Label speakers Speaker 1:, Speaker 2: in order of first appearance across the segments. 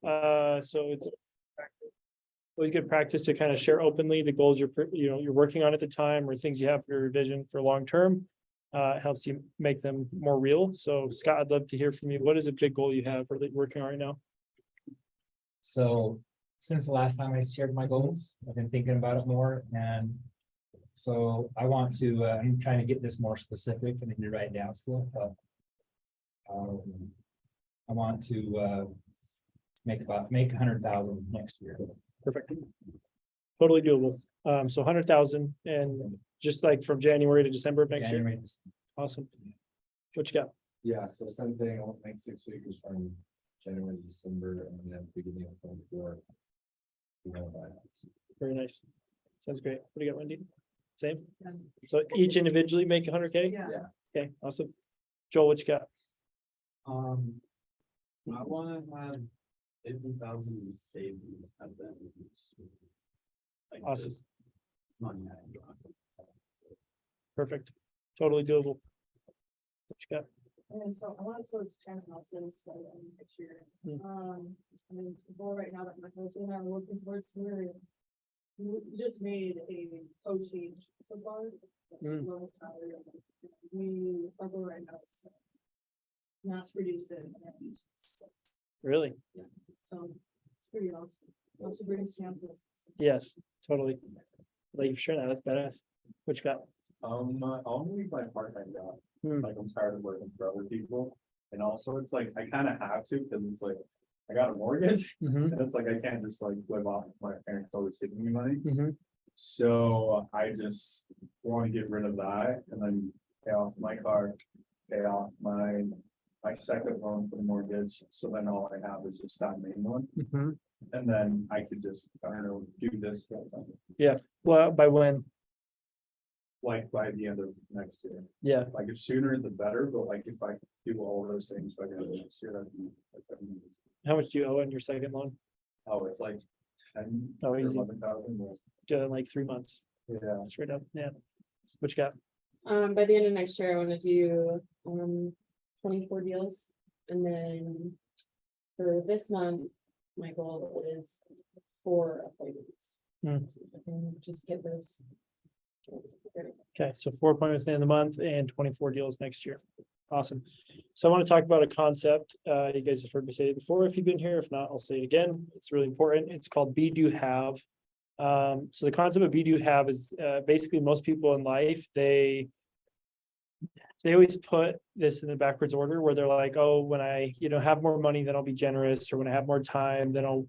Speaker 1: So it's always good practice to kind of share openly the goals you're working on at the time or things you have for your vision for long term. It helps you make them more real. So Scott, I'd love to hear from you. What is a big goal you have or that you're working on right now?
Speaker 2: So since the last time I shared my goals, I've been thinking about it more, and so I want to, I'm trying to get this more specific. I need to write it down still, but I want to make 100,000 next year.
Speaker 1: Perfect. Totally doable. So 100,000 and just like from January to December of next year.
Speaker 2: January.
Speaker 1: Awesome. What you got?
Speaker 3: Yeah, so same thing, I'll make 6 figures from January to December and then beginning of 24.
Speaker 1: Very nice. Sounds great. What do you got, Wendy? Same? So each individually make 100K?
Speaker 3: Yeah.
Speaker 1: Okay, awesome. Joel, what you got?
Speaker 4: I wanna have 50,000 in savings at the end of this year. Like
Speaker 1: Awesome.
Speaker 4: just money I draw.
Speaker 1: Perfect. Totally doable. What you got?
Speaker 5: And so I want to close townhouses next year. I mean, the goal right now that my husband and I are working towards, we just made a code change so far. We are going right now. So mass produce it.
Speaker 1: Really?
Speaker 5: Yeah, so it's pretty awesome. Also bring samples.
Speaker 1: Yes, totally. Thank you for sharing that. That's badass. What you got?
Speaker 3: I'll leave my part-time job.
Speaker 1: Hmm.
Speaker 3: Like I'm tired of working for other people. And also it's like, I kind of have to, because it's like, I got a mortgage.
Speaker 1: Mhm,
Speaker 3: And it's like, I can't just like live off my parents always giving me money.
Speaker 1: mhm.
Speaker 3: So I just want to get rid of that and then pay off my car, pay off my second loan for the mortgage. So then all I have is just that main one.
Speaker 1: Mhm.
Speaker 3: And then I could just, I don't know, do this full time,
Speaker 1: Well, by when?
Speaker 3: like by the end of next year.
Speaker 1: Yeah,
Speaker 3: Like if sooner the better, but like if I do all those things by the end of next year, that'd be like,
Speaker 1: how much do you owe on your second loan?
Speaker 3: oh, it's like 10
Speaker 1: Oh,
Speaker 3: or
Speaker 1: easy.
Speaker 3: 11,000 more.
Speaker 1: In like 3 months.
Speaker 3: Yeah.
Speaker 1: Straight up. Yeah. What you got?
Speaker 6: By the end of next year, I want to do 24 deals, and then for this month, my goal is 4 appointments.
Speaker 1: Hmm.
Speaker 6: And just get those.
Speaker 1: Okay, so 4 appointments at the end of the month and 24 deals next year. Awesome. So I want to talk about a concept. You guys have heard me say it before. If you've been here, if not, I'll say it again. It's really important. It's called be, do, have. So the concept of be, do, have is basically most people in life, they always put this in the backwards order where they're like, oh, when I, have more money, then I'll be generous, or when I have more time, then I'll,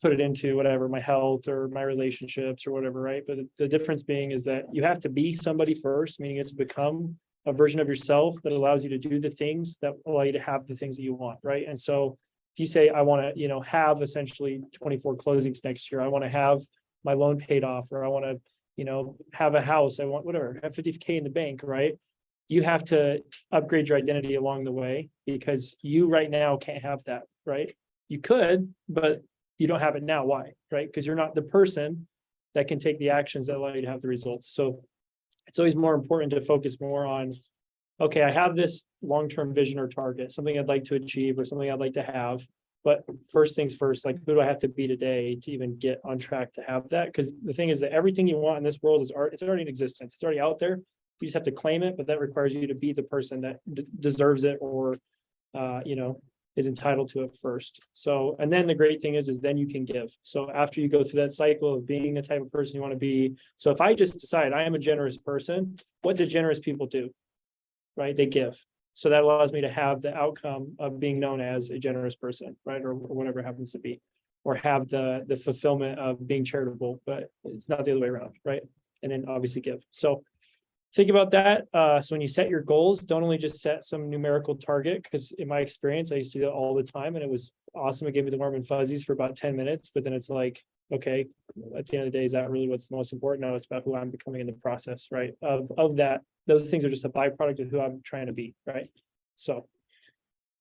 Speaker 1: put it into whatever, my health or my relationships or whatever, right? But the difference being is that you have to be somebody first, meaning it's to become a version of yourself that allows you to do the things that allow you to have the things that you want, right? And so if you say, I want to, have essentially 24 closings next year, I want to have my loan paid off, or I want to, have a house, I want whatever, have 50K in the bank, right? You have to upgrade your identity along the way because you right now can't have that, right? You could, but you don't have it now. Why? Right? Because you're not the person that can take the actions that allow you to have the results. So it's always more important to focus more on, okay, I have this long-term vision or target, something I'd like to achieve or something I'd like to have. But first things first, like who do I have to be today to even get on track to have that? Because the thing is that everything you want in this world is it's already in existence. It's already out there. You just have to claim it, but that requires you to be the person that deserves it or, is entitled to it first. So, and then the great thing is then you can give. So after you go through that cycle of being the type of person you want to be. So if I just decide I am a generous person, what do generous people do? Right? They give. So that allows me to have the outcome of being known as a generous person, right? Or whatever it happens to be, or have the fulfillment of being charitable, but it's not the other way around, right? And then obviously give. So think about that. So when you set your goals, don't only just set some numerical target, because in my experience, I used to do that all the time and it was awesome. It gave me the warm and fuzzies for about 10 minutes, but then it's like, okay, at the end of the day, is that really what's the most important? No, it's about who I'm becoming in the process, right? Of that, those things are just a byproduct of who I'm trying to be, right? So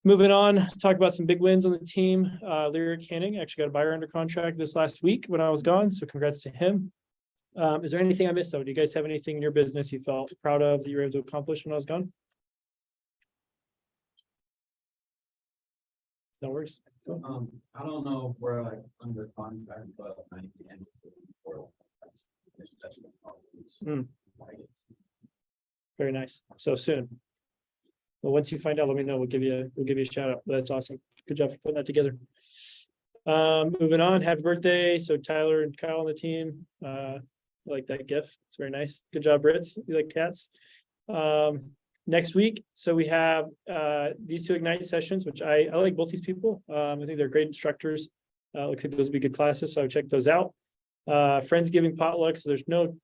Speaker 1: moving on, talk about some big wins on the team. Lyric Canning actually got a buyer under contract this last week when I was gone. So congrats to him. Is there anything I missed though? Do you guys have anything in your business you felt proud of that you were able to accomplish when I was gone? No worries.
Speaker 4: I don't know if we're like under contract, but I can.
Speaker 1: Hmm. Very nice. So soon. Well, once you find out, let me know. We'll give you a shout out. That's awesome. Good job for putting that together. Moving on, happy birthday. So Tyler and Kyle on the team. I like that gift. It's very nice. Good job, Brits. You like cats. Next week, so we have these two Ignite sessions, which I like both these people. I think they're great instructors. Looks like those will be good classes, so I would check those out. Friendsgiving potluck, so there's no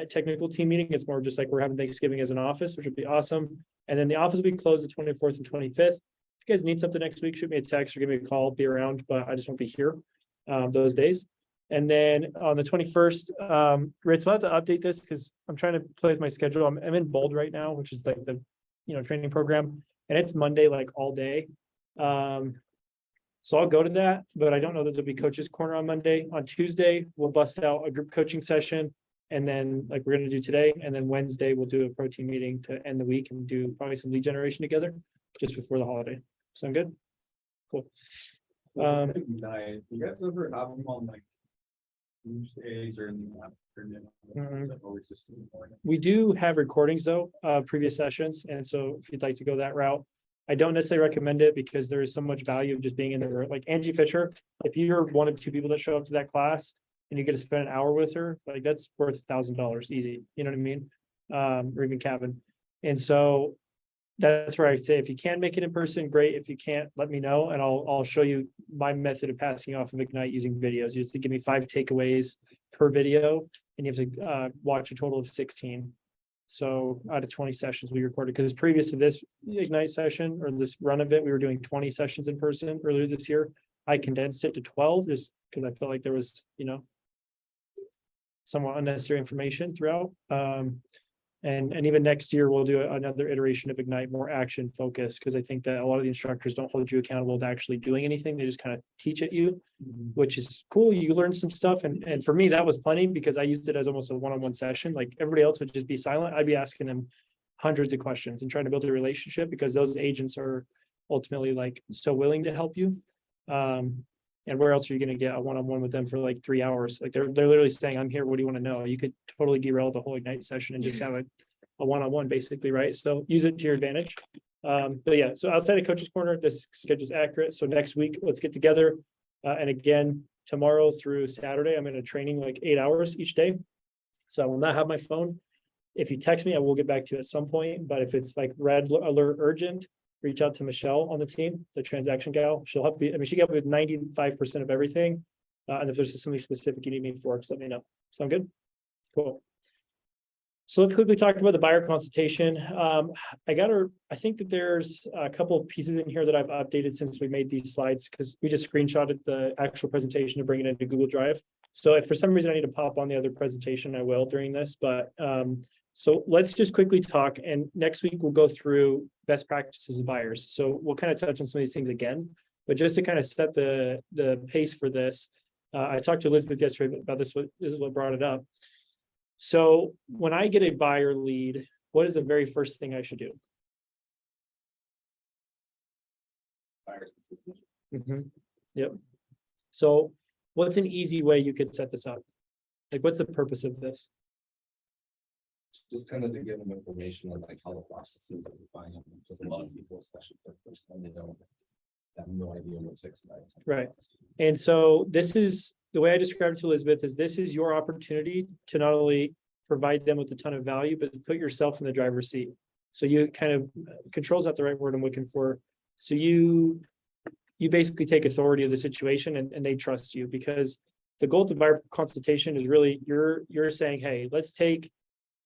Speaker 1: technical team meeting. It's more just like we're having Thanksgiving as an office, which would be awesome. And then the office will be closed the 24th and 25th. If you guys need something next week, shoot me a text or give me a call, be around, but I just won't be here those days. And then on the 21st, Rich, we'll have to update this because I'm trying to play with my schedule. I'm in Bold right now, which is like the training program, and it's Monday like all day. So I'll go to that, but I don't know that there'll be coaches corner on Monday. On Tuesday, we'll bust out a group coaching session, and then like we're gonna do today, and then Wednesday we'll do a pro team meeting to end the week and do probably some lead generation together just before the holiday. Sound good? Cool.
Speaker 3: You guys ever have them on like Tuesdays or in the afternoon?
Speaker 1: Mhm.
Speaker 3: Is that always just in the morning?
Speaker 1: We do have recordings though, of previous sessions, and so if you'd like to go that route, I don't necessarily recommend it because there is so much value of just being in the room. Like Angie Fisher, if you're one of two people that show up to that class and you get to spend an hour with her, like that's worth $1,000 easy. You know what I mean? Or even Kevin. And so that's where I say, if you can make it in person, great. If you can't, let me know and I'll show you my method of passing off of Ignite using videos. You have to give me 5 takeaways per video and you have to watch a total of 16. So out of 20 sessions we recorded, because previous to this Ignite session or this run of it, we were doing 20 sessions in person earlier this year. I condensed it to 12 just because I felt like there was, somewhat unnecessary information throughout. And even next year, we'll do another iteration of Ignite, more action focused, because I think that a lot of the instructors don't hold you accountable to actually doing anything. They just kind of teach at you, which is cool. You learn some stuff. And for me, that was plenty because I used it as almost a one-on-one session. Like everybody else would just be silent. I'd be asking them hundreds of questions and trying to build a relationship because those agents are ultimately like so willing to help you. And where else are you going to get a one-on-one with them for like 3 hours? Like they're literally saying, I'm here. What do you want to know? You could totally derail the whole Ignite session and just have a one-on-one basically, right? So use it to your advantage. But yeah, so outside of Coach's Corner, this schedule is accurate. So next week, let's get together. And again, tomorrow through Saturday, I'm in a training like 8 hours each day. So I will not have my phone. If you text me, I will get back to you at some point. But if it's like red alert urgent, reach out to Michelle on the team, the transaction gal. She'll help you. I mean, she got me with 95% of everything. And if there's something specific you need me for, just let me know. Sound good? Cool. So let's quickly talk about the buyer consultation. I think that there's a couple of pieces in here that I've updated since we made these slides because we just screenshotted the actual presentation to bring it into Google Drive. So if for some reason I need to pop on the other presentation, I will during this. But so let's just quickly talk. And next week we'll go through best practices of buyers. So we'll kind of touch on some of these things again, but just to kind of set the pace for this, I talked to Elizabeth yesterday about this. This is what brought it up. So when I get a buyer lead, what is the very first thing I should do? Yep. So what's an easy way you could set this up? Like, what's the purpose of this?
Speaker 7: Just kind of to give them information on like how the process is of buying them, because a lot of people, especially for the first time, they don't have no idea what to expect.
Speaker 1: Right. And so this is the way I described it to Elizabeth is this is your opportunity to not only provide them with a ton of value, but put yourself in the driver's seat. So you kind of control's not the right word I'm looking for. So you basically take authority of the situation and they trust you, because the goal of the buyer consultation is really you're saying, hey, let's take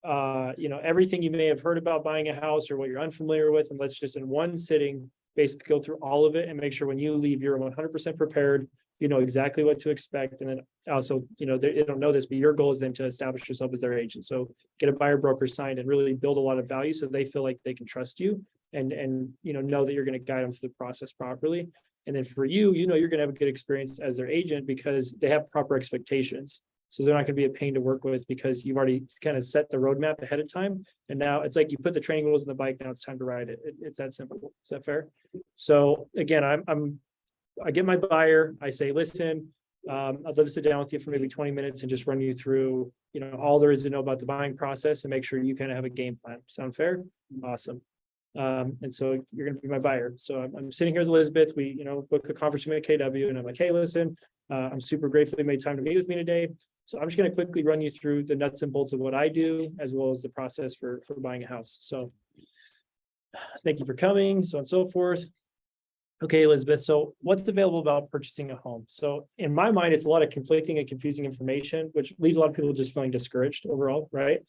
Speaker 1: everything you may have heard about buying a house or what you're unfamiliar with, and let's just in one sitting basically go through all of it and make sure when you leave you're 100% prepared, you know exactly what to expect. And then also, they don't know this, but your goal is then to establish yourself as their agent. So get a buyer broker signed and really build a lot of value so they feel like they can trust you and know that you're going to guide them through the process properly. And then for you, you're going to have a good experience as their agent because they have proper expectations. So they're not going to be a pain to work with because you've already kind of set the roadmap ahead of time. And now it's like you put the training wheels on the bike. Now it's time to ride it. It's that simple. Is that fair? So again, I'm I get my buyer, I say, listen, I'd love to sit down with you for maybe 20 minutes and just run you through, all there is to know about the buying process and make sure you kind of have a game plan. Sound fair? Awesome. And so you're gonna be my buyer. So I'm sitting here with Elizabeth. We, book a conference with KW, and I'm like, hey, listen, I'm super grateful you made time to meet with me today. So I'm just gonna quickly run you through the nuts and bolts of what I do, as well as the process for buying a house. So thank you for coming, so on and so forth. Okay, Elizabeth, so what's available about purchasing a home? So in my mind, it's a lot of conflicting and confusing information, which leaves a lot of people just feeling discouraged overall, right?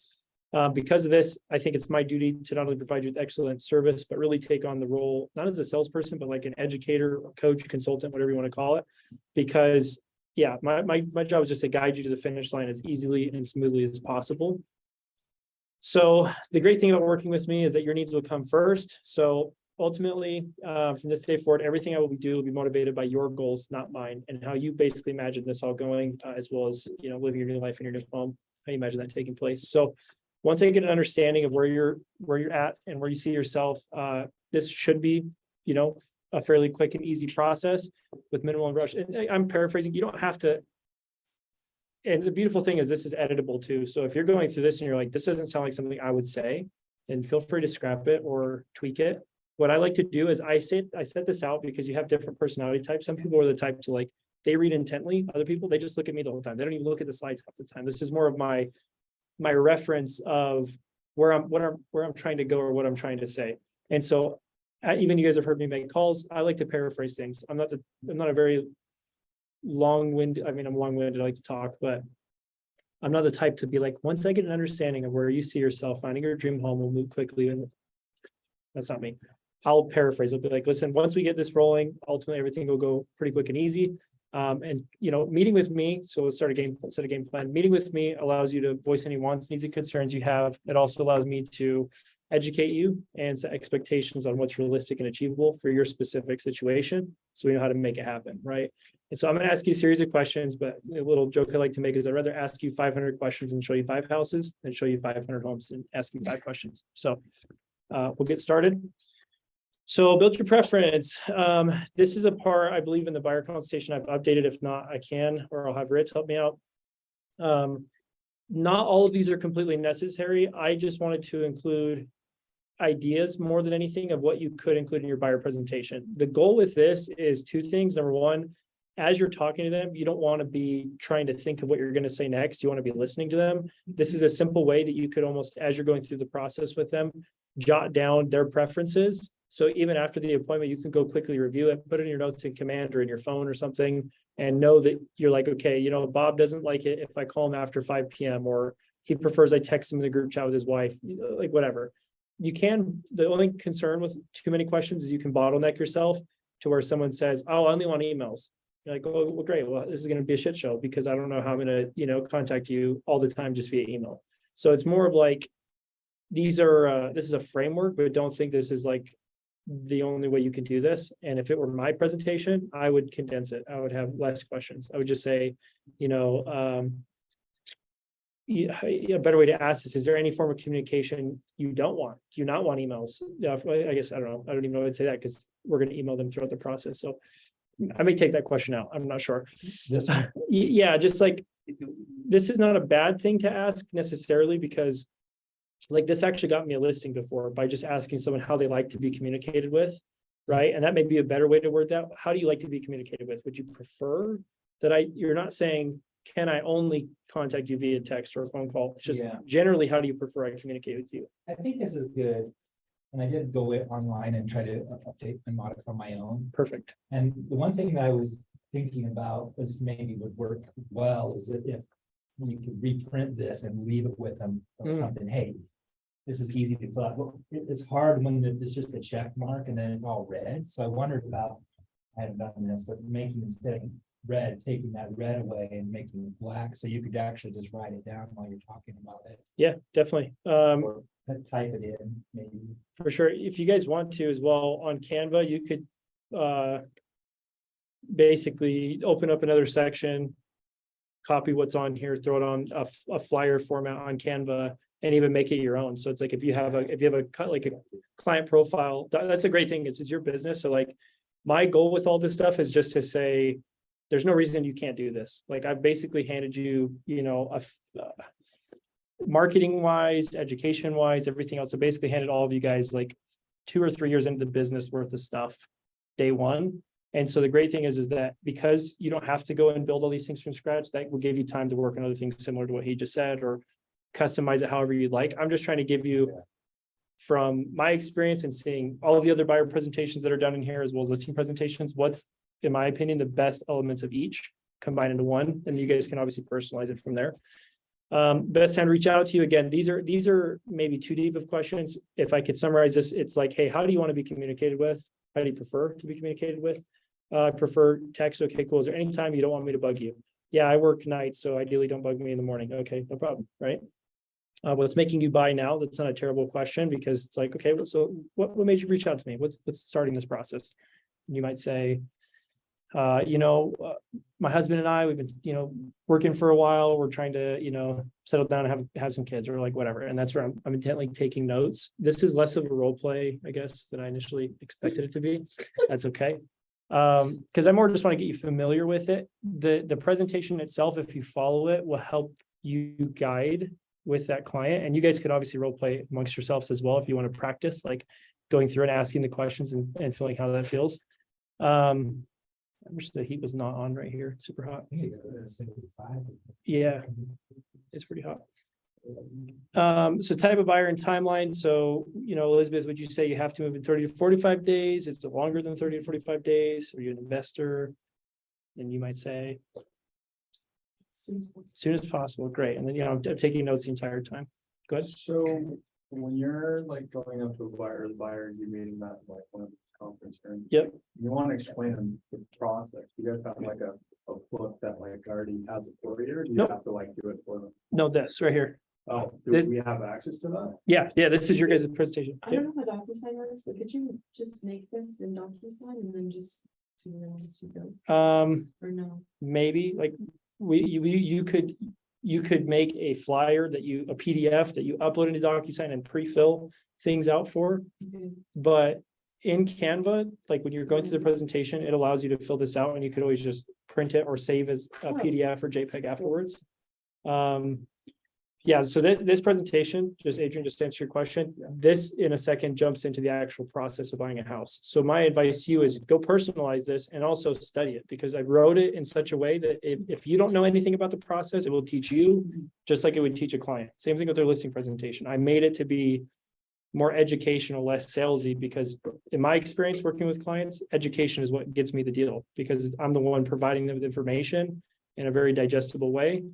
Speaker 1: Because of this, I think it's my duty to not only provide you with excellent service, but really take on the role, not as a salesperson, but like an educator, coach, consultant, whatever you want to call it. Because yeah, my job is just to guide you to the finish line as easily and smoothly as possible. So the great thing about working with me is that your needs will come first. So ultimately, from this day forward, everything I will do will be motivated by your goals, not mine, and how you basically imagine this all going, as well as, living your new life in your new home, how you imagine that taking place. So once I get an understanding of where you're at and where you see yourself, this should be, a fairly quick and easy process with minimal rush. And I'm paraphrasing, you don't have to. And the beautiful thing is this is editable too. So if you're going through this and you're like, this doesn't sound like something I would say, then feel free to scrap it or tweak it. What I like to do is I set this out because you have different personality types. Some people are the type to like, they read intently. Other people, they just look at me the whole time. They don't even look at the slides half the time. This is more of my reference of where I'm trying to go or what I'm trying to say. And so even you guys have heard me make calls. I like to paraphrase things. I'm not a very long-winded. I mean, I'm long-winded. I like to talk, but I'm not the type to be like, once I get an understanding of where you see yourself finding your dream home, we'll move quickly. And that's not me. I'll paraphrase. I'll be like, listen, once we get this rolling, ultimately everything will go pretty quick and easy. And meeting with me, so let's set a game plan. Meeting with me allows you to voice any wants, needs, and concerns you have. It also allows me to educate you and set expectations on what's realistic and achievable for your specific situation, so we know how to make it happen, right? And so I'm going to ask you a series of questions, but a little joke I like to make is I'd rather ask you 500 questions and show you 5 houses than show you 500 homes and ask you 5 questions. So we'll get started. So build your preference. This is a part, I believe, in the buyer consultation. I've updated. If not, I can, or I'll have Ritz help me out. Not all of these are completely necessary. I just wanted to include ideas more than anything of what you could include in your buyer presentation. The goal with this is 2 things. Number one, as you're talking to them, you don't want to be trying to think of what you're going to say next. You want to be listening to them. This is a simple way that you could almost, as you're going through the process with them, jot down their preferences. So even after the appointment, you can go quickly review it, put it in your notes in Command or in your phone or something, and know that you're like, okay, Bob doesn't like it if I call him after 5 p.m. or he prefers I text him in the group chat with his wife, like whatever. The only concern with too many questions is you can bottleneck yourself to where someone says, oh, I only want emails. You're like, oh, well, great. Well, this is going to be a shit show because I don't know how I'm going to, contact you all the time just via email. So it's more of like, this is a framework, but don't think this is like the only way you can do this. And if it were my presentation, I would condense it. I would have less questions. I would just say, a better way to ask this, is there any form of communication you don't want? Do you not want emails? Yeah, I guess, I don't know. I don't even know how I'd say that because we're going to email them throughout the process. So I may take that question out. I'm not sure. Yeah, just like, this is not a bad thing to ask necessarily, because like this actually got me a listing before by just asking someone how they like to be communicated with, right? And that may be a better way to word that. How do you like to be communicated with? Would you prefer that you're not saying, can I only contact you via text or a phone call? It's just generally, how do you prefer I communicate with you?
Speaker 2: I think this is good. And I did go online and try to update and modify my own.
Speaker 1: Perfect.
Speaker 2: And the one thing that I was thinking about is maybe would work well is that if you could reprint this and leave it with them or something, hey, this is easy to fill out. Well, it's hard when it's just a check mark and then it's all red. So I wondered about, I hadn't done this, but making instead of red, taking that red away and making it black, so you could actually just write it down while you're talking about it.
Speaker 1: Yeah, definitely.
Speaker 2: Or type it in, maybe.
Speaker 1: For sure. If you guys want to as well, on Canva, you could basically open up another section, copy what's on here, throw it on a flyer format on Canva, and even make it your own. So it's like if you have a client profile, that's a great thing. It's your business. So like My goal with all this stuff is just to say, there's no reason you can't do this. Like I've basically handed you, marketing wise, education wise, everything else. I basically handed all of you guys like 2 or 3 years into the business worth of stuff day one. And so the great thing is that because you don't have to go and build all these things from scratch, that will give you time to work on other things similar to what he just said, or customize it however you'd like. I'm just trying to give you, from my experience and seeing all of the other buyer presentations that are done in here, as well as listing presentations, what's, in my opinion, the best elements of each combined into one, and you guys can obviously personalize it from there. Best time to reach out to you. Again, these are maybe too deep of questions. If I could summarize this, it's like, hey, how do you want to be communicated with? How do you prefer to be communicated with? I prefer text. Okay, cool. Is there any time you don't want me to bug you? Yeah, I work nights, so ideally don't bug me in the morning. Okay, no problem, right? What's making you buy now? That's not a terrible question, because it's like, okay, so what made you reach out to me? What's starting this process? You might say, my husband and I, we've been, working for a while. We're trying to, settle down and have some kids, or like whatever. And that's where I'm intently taking notes. This is less of a role play, I guess, than I initially expected it to be. That's okay. Because I more just want to get you familiar with it. The presentation itself, if you follow it, will help you guide with that client. And you guys could obviously role play amongst yourselves as well if you want to practice, like going through and asking the questions and feeling how that feels. I wish the heat was not on right here. It's super hot. Yeah, it's pretty hot. So type of buyer and timeline. So, Elizabeth, would you say you have to move in 30 to 45 days? It's longer than 30 to 45 days? Are you an investor? And you might say as soon as possible. Great. And then, I'm taking notes the entire time. Go ahead.
Speaker 3: So when you're like going up to a buyer, the buyer, you meeting that like one of the conference rooms.
Speaker 1: Yep.
Speaker 3: You want to explain the process. You guys have like a book that like already has it for you, or do you
Speaker 1: Nope.
Speaker 3: have to like do it for them?
Speaker 1: No, this right here.
Speaker 3: Oh, do
Speaker 1: This-
Speaker 3: we have access to that?
Speaker 1: Yeah. This is your guys' presentation.
Speaker 6: I don't know how DocuSign works, but could you just make this in DocuSign and then just do it as you go, or no?
Speaker 1: Maybe like you could make a flyer a PDF that you upload into DocuSign and pre-fill things out for.
Speaker 6: Okay.
Speaker 1: But in Canva, like when you're going through the presentation, it allows you to fill this out, and you could always just print it or save as a PDF or JPEG afterwards. Yeah, so this presentation, Adrian, just to answer your question, this in a second jumps into the actual process of buying a house. So my advice to you is go personalize this and also study it, because I wrote it in such a way that if you don't know anything about the process, it will teach you just like it would teach a client. Same thing with their listing presentation. I made it to be more educational, less salesy, because in my experience working with clients, education is what gets me the deal, because I'm the one providing them with information in a very digestible way,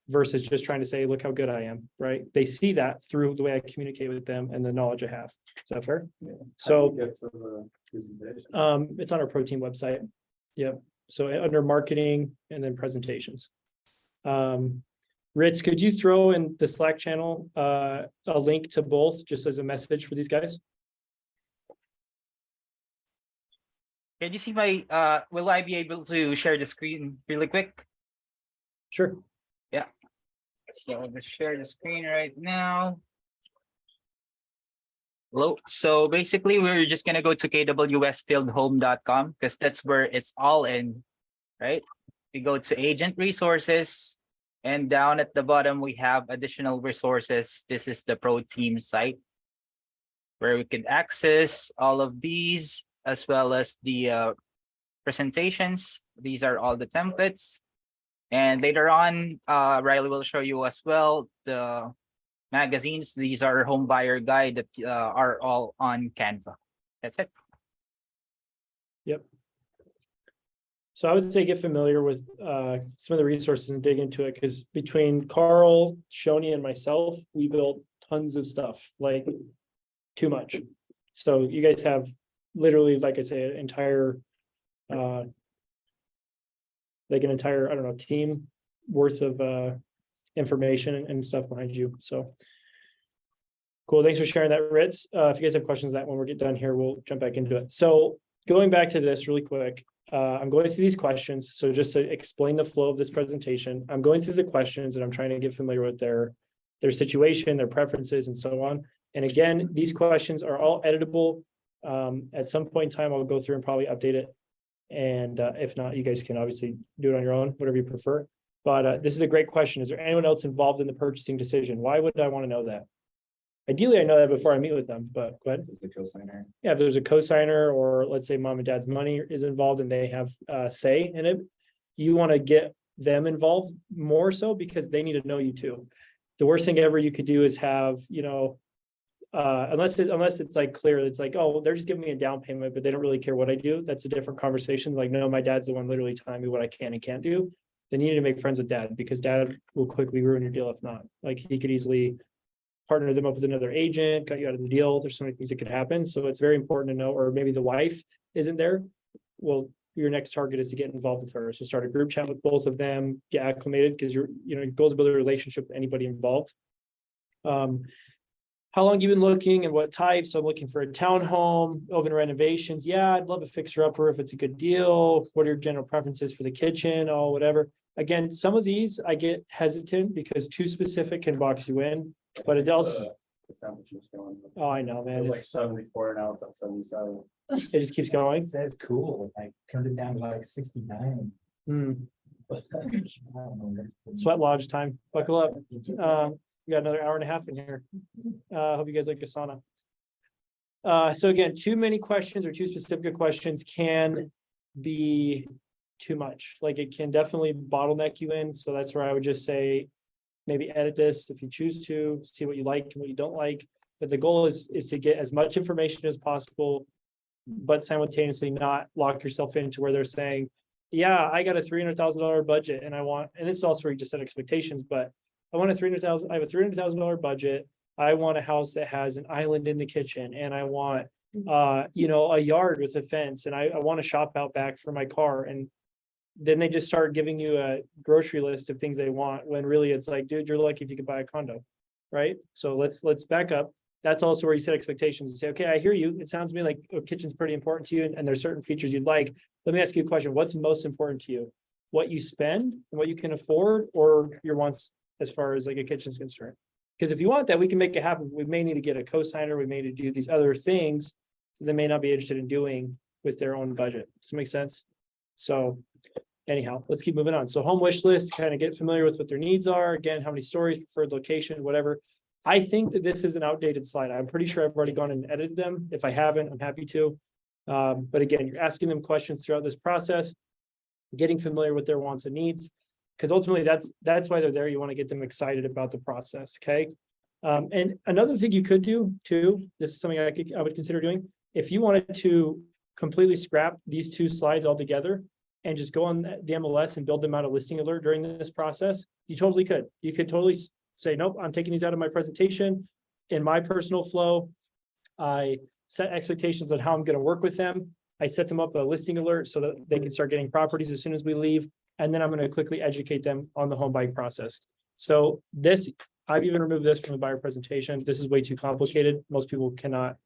Speaker 1: versus just trying to say, look how good I am, right? They see that through the way I communicate with them and the knowledge I have. Is that fair?
Speaker 3: Yeah.
Speaker 1: So,
Speaker 3: How do you get to the presentation?
Speaker 1: it's on our protein website. Yep. So under marketing and then presentations. Ritz, could you throw in the Slack channel, a link to both just as a message for these guys?
Speaker 8: Can you see my, will I be able to share the screen really quick?
Speaker 1: Sure.
Speaker 8: So I'll just share the screen right now. Hello. So basically, we're just gonna go to kwsfieldhome.com because that's where it's all in, right? We go to agent resources, and down at the bottom we have additional resources. This is the Pro Team site where we can access all of these, as well as the presentations. These are all the templates. And later on, Riley will show you as well the magazines. These are home buyer guide that are all on Canva. That's it.
Speaker 1: Yep. So I would say get familiar with some of the resources and dig into it, because between Carl, Shoni, and myself, we built tons of stuff, like too much. So you guys have literally, like I say, an entire I don't know, team worth of information and stuff behind you. So cool. Thanks for sharing that, Ritz. If you guys have questions that when we get done here, we'll jump back into it. So going back to this really quick, I'm going through these questions. So just to explain the flow of this presentation, I'm going through the questions and I'm trying to get familiar with their situation, their preferences, and so on. And again, these questions are all editable. At some point in time, I'll go through and probably update it. And if not, you guys can obviously do it on your own, whatever you prefer. But this is a great question. Is there anyone else involved in the purchasing decision? Why would I want to know that? Ideally, I know that before I meet with them, but go ahead.
Speaker 7: The cosigner.
Speaker 1: Yeah, if there's a cosigner, or let's say mom and dad's money is involved and they have say in it, you want to get them involved more so because they need to know you too. The worst thing ever you could do is have, unless it's like clear, it's like, oh, they're just giving me a down payment, but they don't really care what I do. That's a different conversation. Like, no, my dad's the one literally telling me what I can and can't do. Then you need to make friends with dad, because dad will quickly ruin your deal if not. Like, he could easily partner them up with another agent, cut you out of the deal. There's so many things that could happen. So it's very important to know, or maybe the wife isn't there. Well, your next target is to get involved with her. So start a group chat with both of them, get acclimated, because it goes to build a relationship with anybody involved. How long you been looking and what type? So I'm looking for a townhome, open renovations. Yeah, I'd love a fixer upper if it's a good deal. What are your general preferences for the kitchen? Oh, whatever. Again, some of these I get hesitant because too specific can box you in, but it also,
Speaker 3: The temperature's going.
Speaker 1: oh, I know,
Speaker 3: It
Speaker 1: man.
Speaker 3: was like
Speaker 1: It's,
Speaker 3: 74 now it's at 77.
Speaker 1: it just keeps going.
Speaker 2: It says cool, I turned it down to like 69.
Speaker 1: Hmm.
Speaker 2: I don't know, that's-
Speaker 1: Sweat lodge time. Buckle up. We got another hour and a half in here. Hope you guys like a sauna. So again, too many questions or too specific questions can be too much. Like, it can definitely bottleneck you in. So that's where I would just say, maybe edit this if you choose to, see what you like and what you don't like. But the goal is to get as much information as possible, but simultaneously not lock yourself into where they're saying, yeah, I got a $300,000 budget and and it's also where you just set expectations, but I have a $300,000 budget. I want a house that has an island in the kitchen, and I want, a yard with a fence, and I want a shop out back for my car. And then they just start giving you a grocery list of things they want, when really it's like, dude, you're lucky if you could buy a condo. Right? So let's back up. That's also where you set expectations and say, okay, I hear you. It sounds to me like a kitchen's pretty important to you, and there's certain features you'd like. Let me ask you a question. What's most important to you? What you spend and what you can afford, or your wants as far as like a kitchen's concerned? Because if you want that, we can make it happen. We may need to get a cosigner. We may need to do these other things they may not be interested in doing with their own budget. Does that make sense? So anyhow, let's keep moving on. So home wish list, kind of get familiar with what their needs are. Again, how many stories, preferred location, whatever. I think that this is an outdated slide. I'm pretty sure I've already gone and edited them. If I haven't, I'm happy to. But again, you're asking them questions throughout this process, getting familiar with their wants and needs, because ultimately that's why they're there. You want to get them excited about the process. Okay. And another thing you could do too, this is something I would consider doing. If you wanted to completely scrap these two slides altogether and just go on the MLS and build them out a listing alert during this process, you totally could. You could totally say, nope, I'm taking these out of my presentation. In my personal flow, I set expectations on how I'm going to work with them. I set them up a listing alert so that they can start getting properties as soon as we leave. And then I'm going to quickly educate them on the home buying process. So this, I've even removed this from the buyer presentation. This is way too complicated. Most people cannot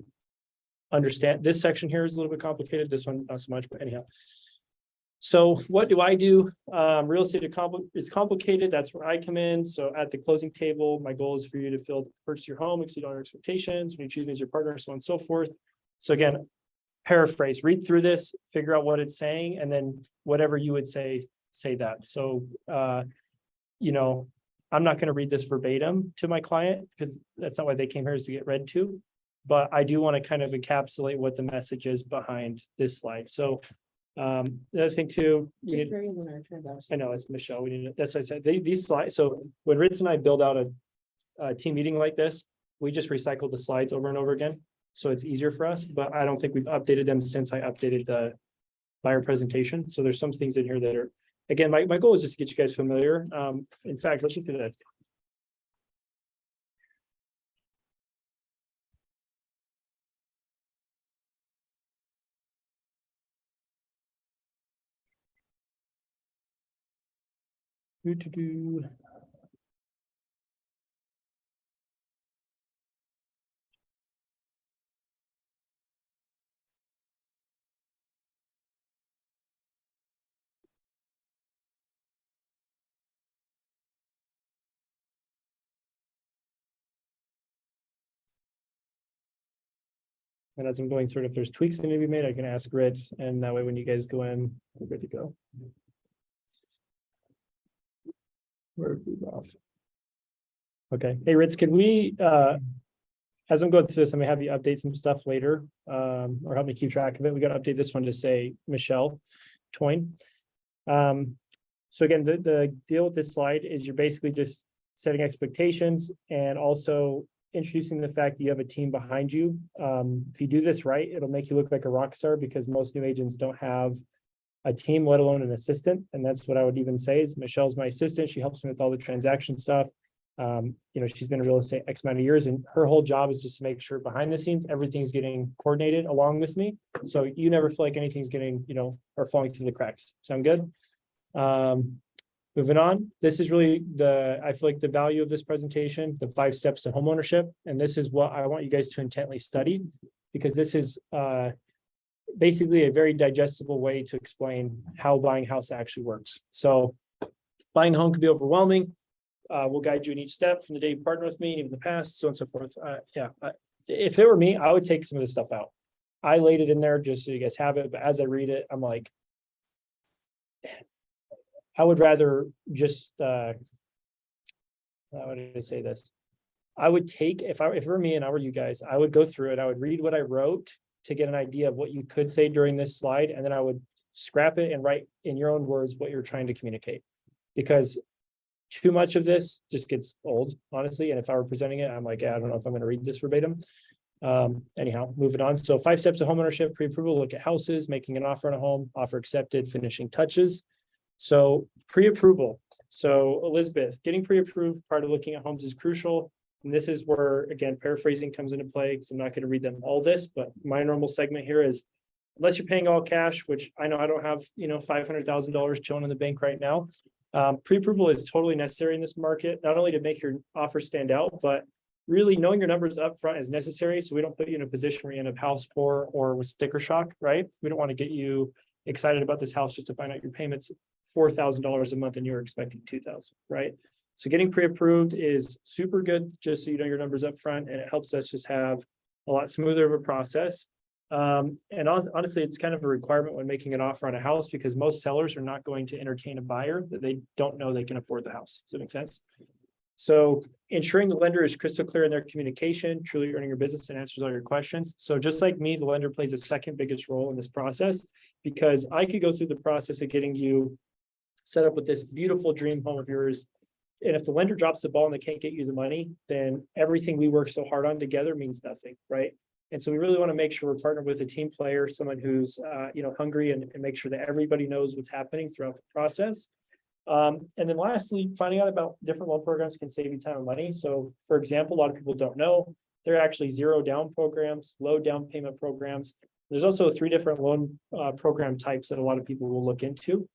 Speaker 1: understand. This section here is a little bit complicated. This one, not so much, but anyhow. So what do I do? Real estate is complicated. That's where I come in. So at the closing table, my goal is for you to purchase your home, exceed all your expectations. When you choose me as your partner, so on and so forth. So again, paraphrase, read through this, figure out what it's saying, and then whatever you would say that. So, I'm not going to read this verbatim to my client, because that's not why they came here, is to get read to. But I do want to kind of encapsulate what the message is behind this slide. So the other thing too, I know it's Michelle. That's what I said. These slides. So when Ritz and I build out a team meeting like this, we just recycle the slides over and over again. So it's easier for us, but I don't think we've updated them since I updated the buyer presentation. So there's some things in here that are, again, my goal is just to get you guys familiar. In fact, let's look at that. Do. And as I'm going through it, if there's tweaks that need to be made, I can ask Ritz, and that way when you guys go in, we're good to go. Where did we go off? Okay, hey Ritz, can we, as I'm going through this, I'm gonna have you update some stuff later, or help me keep track of it. We gotta update this one to say Michelle Toyne. So again, the deal with this slide is you're basically just setting expectations and also introducing the fact that you have a team behind you. If you do this right, it'll make you look like a rock star because most new agents don't have a team, let alone an assistant. And that's what I would even say is Michelle's my assistant. She helps me with all the transaction stuff. She's been in real estate X amount of years, and her whole job is just to make sure behind the scenes, everything's getting coordinated along with me. So you never feel like anything's getting, or falling through the cracks. Sound good? Moving on, this is really I feel like the value of this presentation, the 5 steps to homeownership. And this is what I want you guys to intently study, because this is basically a very digestible way to explain how buying a house actually works. So buying a home can be overwhelming. We'll guide you in each step from the day you partner with me, even the past, so on and so forth. If it were me, I would take some of this stuff out. I laid it in there just so you guys have it, but as I read it, I'm like, I would rather just, how would I say this? I would take, if it were me and I were you guys, I would go through it. I would read what I wrote to get an idea of what you could say during this slide. And then I would scrap it and write in your own words what you're trying to communicate. Because too much of this just gets old, honestly. And if I were presenting it, I'm like, I don't know if I'm going to read this verbatim. Anyhow, moving on. So 5 steps of homeownership: pre-approval, look at houses, making an offer on a home, offer accepted, finishing touches. So pre-approval. So Elizabeth, getting pre-approved part of looking at homes is crucial. And this is where, again, paraphrasing comes into play, because I'm not going to read them all this, but my normal segment here is, unless you're paying all cash, which I know I don't have, $500,000 chilling in the bank right now. Pre-approval is totally necessary in this market, not only to make your offer stand out, but really knowing your numbers up front is necessary. So we don't put you in a position where you end up house poor or with sticker shock, right? We don't want to get you excited about this house just to find out your payments $4,000 a month and you're expecting $2,000, right? So getting pre-approved is super good, just so you know your numbers up front, and it helps us just have a lot smoother of a process. And honestly, it's kind of a requirement when making an offer on a house, because most sellers are not going to entertain a buyer that they don't know they can afford the house. Does that make sense? So ensuring the lender is crystal clear in their communication, truly earning your business, and answers all your questions. So just like me, the lender plays the second biggest role in this process, because I could go through the process of getting you set up with this beautiful dream home of yours. And if the lender drops the ball and they can't get you the money, then everything we work so hard on together means nothing, right? And so we really want to make sure we're partnered with a team player, someone who's, hungry, and make sure that everybody knows what's happening throughout the process. And then lastly, finding out about different loan programs can save you time and money. So for example, a lot of people don't know, there are actually 0 down programs, low down payment programs. There's also 3 different loan program types that a lot of people will look into.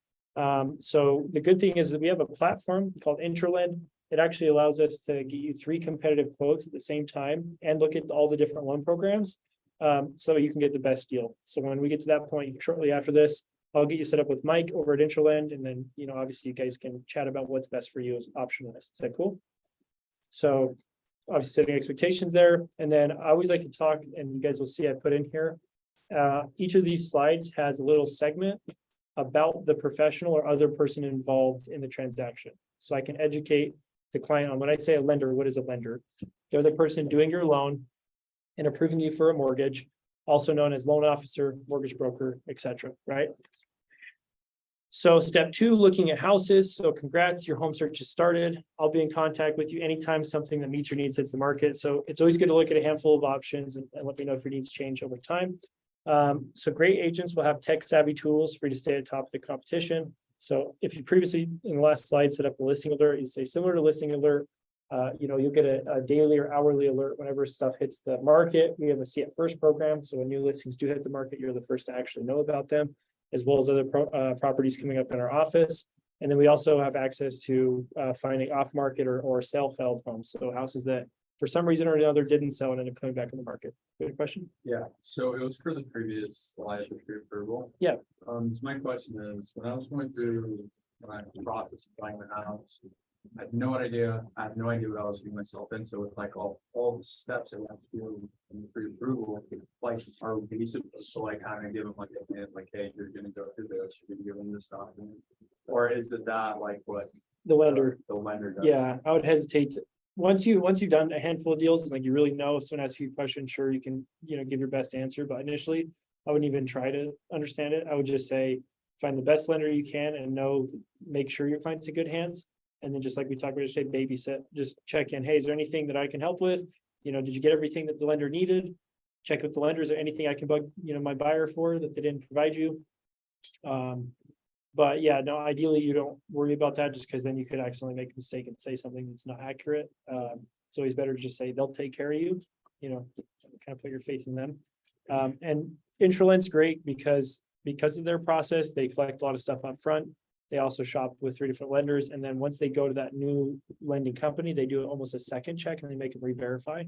Speaker 1: So the good thing is that we have a platform called Intralend. It actually allows us to get you 3 competitive quotes at the same time and look at all the different loan programs, so you can get the best deal. So when we get to that point shortly after this, I'll get you set up with Mike over at Intralend, and then, obviously you guys can chat about what's best for you as option list. Is that cool? So obviously setting expectations there. And then I always like to talk, and you guys will see I put in here, each of these slides has a little segment about the professional or other person involved in the transaction. So I can educate the client on, when I say a lender, what is a lender? They're the person doing your loan and approving you for a mortgage, also known as loan officer, mortgage broker, etc. Right? So step 2, looking at houses. So congrats, your home search has started. I'll be in contact with you anytime something that meets your needs hits the market. So it's always good to look at a handful of options and let me know if your needs change over time. So great agents will have tech savvy tools for you to stay at the top of the competition. So if you previously in the last slide set up a listing alert, you say similar to listing alert, you'll get a daily or hourly alert whenever stuff hits the market. We have a See It First program. So when new listings do hit the market, you're the first to actually know about them, as well as other properties coming up in our office. And then we also have access to finding off market or self-held homes. So houses that for some reason or another didn't sell and ended up coming back in the market. Good question?
Speaker 4: Yeah, so it was for the previous slide, the pre-approval.
Speaker 1: Yeah.
Speaker 4: So my question is, when I was going through my process of buying the house,
Speaker 3: I had no idea what I was getting myself into with like all the steps that we have to do in the pre-approval, like are basic, so like kind of give them like a hint, like, hey, you're gonna go through this, you're gonna give them this document. Or is it that like what
Speaker 1: The lender,
Speaker 3: the lender does?
Speaker 1: yeah, I would hesitate to, once you've done a handful of deals, like you really know if someone asks you a question, sure, you can, give your best answer, but initially. I wouldn't even try to understand it. I would just say, find the best lender you can and make sure your client's in good hands. And then just like we talked about, just say babysit, just check in. Hey, is there anything that I can help with? Did you get everything that the lender needed? Check with the lender. Is there anything I can bug, my buyer for that they didn't provide you? But yeah, no, ideally you don't worry about that just because then you could accidentally make a mistake and say something that's not accurate. It's always better to just say they'll take care of you, kind of put your faith in them. And Intralend's great because of their process, they collect a lot of stuff up front. They also shop with 3 different lenders. And then once they go to that new lending company, they do almost a second check and they make them re-verify.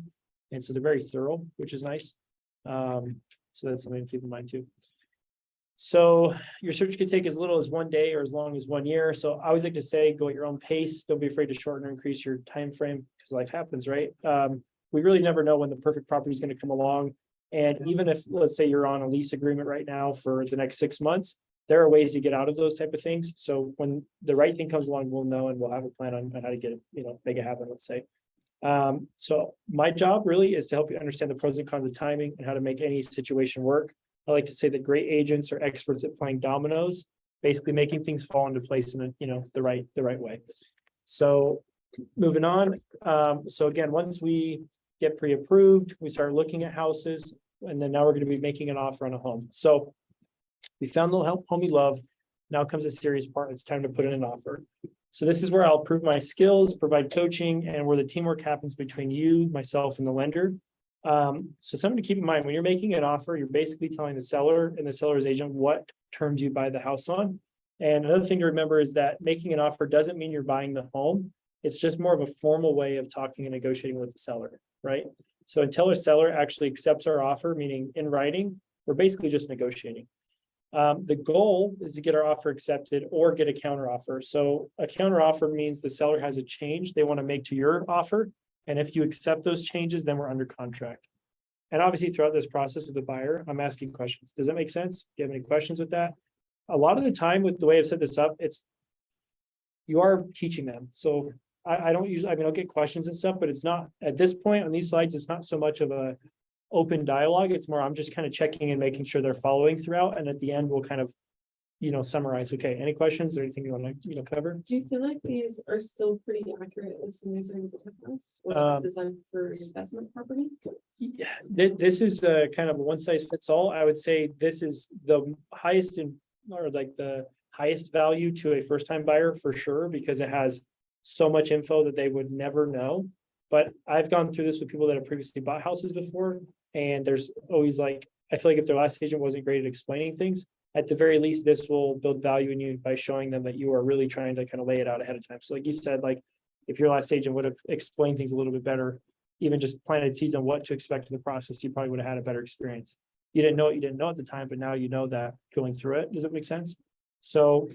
Speaker 1: And so they're very thorough, which is nice. So that's something to keep in mind too. So your search could take as little as 1 day or as long as 1 year. So I always like to say, go at your own pace. Don't be afraid to shorten or increase your time frame because life happens, right? We really never know when the perfect property is going to come along. And even if, let's say you're on a lease agreement right now for the next 6 months, there are ways to get out of those type of things. So when the right thing comes along, we'll know and we'll have a plan on how to get it, make it happen, let's say. So my job really is to help you understand the pros and cons of timing and how to make any situation work. I like to say that great agents are experts at playing dominoes, basically making things fall into place in the right way. So moving on. So again, once we get pre-approved, we start looking at houses, and then now we're going to be making an offer on a home. So we found the home we love. Now comes the serious part. It's time to put in an offer. So this is where I'll prove my skills, provide coaching, and where the teamwork happens between you, myself, and the lender. So something to keep in mind, when you're making an offer, you're basically telling the seller and the seller's agent what terms you buy the house on. And another thing to remember is that making an offer doesn't mean you're buying the home. It's just more of a formal way of talking and negotiating with the seller, right? So until a seller actually accepts our offer, meaning in writing, we're basically just negotiating. The goal is to get our offer accepted or get a counter offer. So a counter offer means the seller has a change they want to make to your offer. And if you accept those changes, then we're under contract. And obviously throughout this process with the buyer, I'm asking questions. Does that make sense? Do you have any questions with that? A lot of the time with the way I've set this up, you are teaching them. So I don't usually, I'll get questions and stuff, but it's not at this point on these slides, it's not so much of a open dialogue. It's more, I'm just kind of checking and making sure they're following throughout. And at the end, we'll kind of, summarize. Okay, any questions or anything you want to, cover?
Speaker 6: Do you feel like these are still pretty accurate as the these are in the house? Or this is like for investment property?
Speaker 1: Yeah, this is kind of a one size fits all. I would say this is the highest the highest value to a first time buyer for sure, because it has so much info that they would never know. But I've gone through this with people that have previously bought houses before, and there's always I feel like if their last agent wasn't great at explaining things, at the very least, this will build value in you by showing them that you are really trying to kind of lay it out ahead of time. So like you said, if your last agent would have explained things a little bit better, even just planted seeds on what to expect in the process, you probably would have had a better experience. You didn't know what you didn't know at the time, but now you know that going through it. Does that make sense? So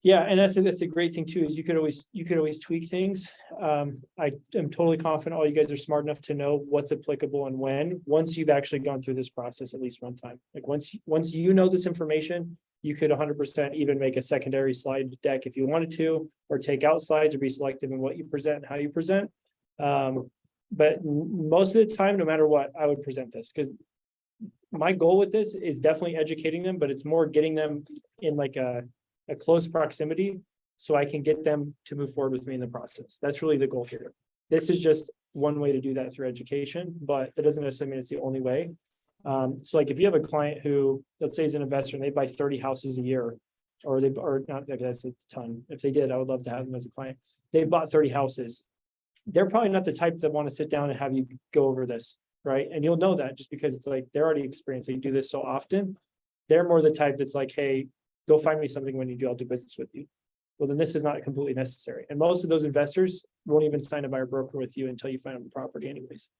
Speaker 1: yeah, and that's a great thing too, is you could always tweak things. I am totally confident all you guys are smart enough to know what's applicable and when, once you've actually gone through this process at least one time. Like once you know this information, you could 100% even make a secondary slide deck if you wanted to, or take out slides or be selective in what you present and how you present. But most of the time, no matter what, I would present this, because my goal with this is definitely educating them, but it's more getting them in a close proximity so I can get them to move forward with me in the process. That's really the goal here. This is just one way to do that through education, but that doesn't necessarily mean it's the only way. So if you have a client who, let's say, is an investor and they buy 30 houses a year, or not, that's a ton. If they did, I would love to have them as a client. They've bought 30 houses. They're probably not the type that want to sit down and have you go over this, right? And you'll know that just because it's they're already experienced. They do this so often. They're more the type that's hey, go find me something when you do, I'll do business with you. Well, then this is not completely necessary. And most of those investors won't even sign a buyer broker with you until you find them the property anyways.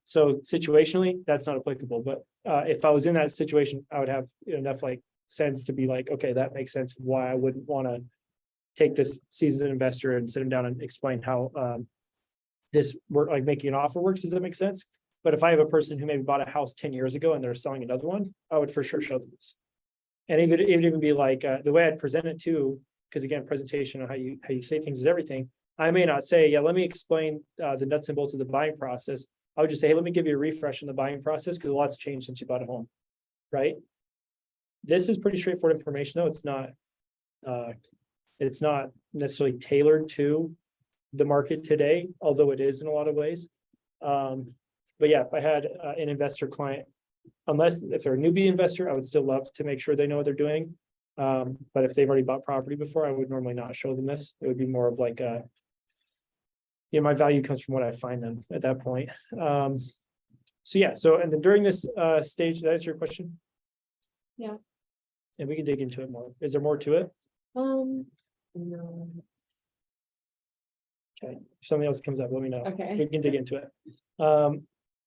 Speaker 1: So situationally, that's not applicable. But if I was in that situation, I would have enough sense to be okay, that makes sense of why I wouldn't want to take this seasoned investor and sit them down and explain how this work, like making an offer works. Does that make sense? But if I have a person who maybe bought a house 10 years ago and they're selling another one, I would for sure show them this. And even be like the way I'd present it too, because again, presentation on how you say things is everything. I may not say, yeah, let me explain the nuts and bolts of the buying process. I would just say, hey, let me give you a refresh in the buying process because a lot's changed since you bought a home, right? This is pretty straightforward information, though. It's not necessarily tailored to the market today, although it is in a lot of ways. But yeah, if I had an investor client, if they're a newbie investor, I would still love to make sure they know what they're doing. But if they've already bought property before, I would normally not show them this. It would be more of like a, my value comes from what I find them at that point. So yeah, and then during this stage, did that answer your question?
Speaker 6: Yeah.
Speaker 1: And we can dig into it more. Is there more to it?
Speaker 6: No.
Speaker 1: Okay, if something else comes up, let me know.
Speaker 6: Okay.
Speaker 1: We can dig into it.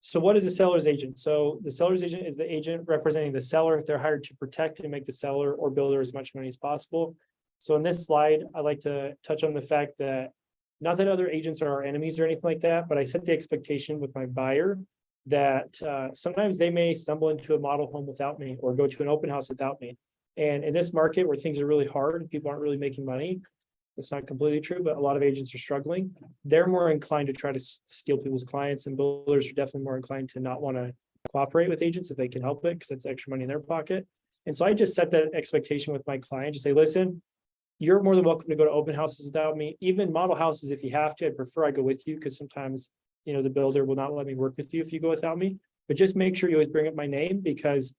Speaker 1: So what is a seller's agent? So the seller's agent is the agent representing the seller. They're hired to protect and make the seller or builder as much money as possible. So in this slide, I like to touch on the fact that not that other agents are our enemies or anything like that, but I set the expectation with my buyer that sometimes they may stumble into a model home without me or go to an open house without me. And in this market where things are really hard, people aren't really making money. It's not completely true, but a lot of agents are struggling. They're more inclined to try to steal people's clients, and builders are definitely more inclined to not want to cooperate with agents if they can help it because it's extra money in their pocket. And so I just set that expectation with my client to say, listen, you're more than welcome to go to open houses without me, even model houses if you have to. I'd prefer I go with you because sometimes, the builder will not let me work with you if you go without me. But just make sure you always bring up my name because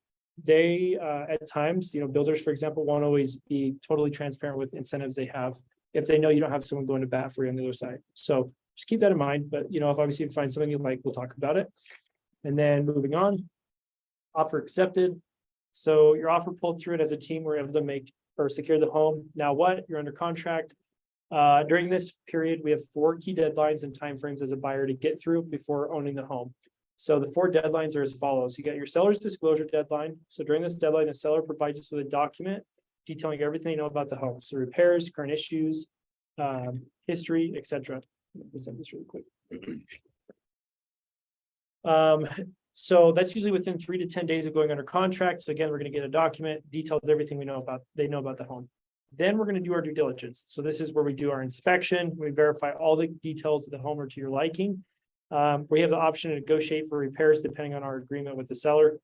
Speaker 1: they, at times, builders, for example, won't always be totally transparent with incentives they have if they know you don't have someone going to bat for you on the other side. So just keep that in mind. But, if obviously you find something you like, we'll talk about it. And then moving on, offer accepted. So your offer pulled through it as a team. We're able to make or secure the home. Now what? You're under contract. During this period, we have 4 key deadlines and timeframes as a buyer to get through before owning the home. So the 4 deadlines are as follows. You got your seller's disclosure deadline. So during this deadline, the seller provides us with a document detailing everything you know about the home. So repairs, current issues, history, etc. Let's send this really quick. So that's usually within 3 to 10 days of going under contract. So again, we're going to get a document, details everything they know about the home. Then we're going to do our due diligence. So this is where we do our inspection. We verify all the details of the home are to your liking. We have the option to negotiate for repairs depending on our agreement with the seller.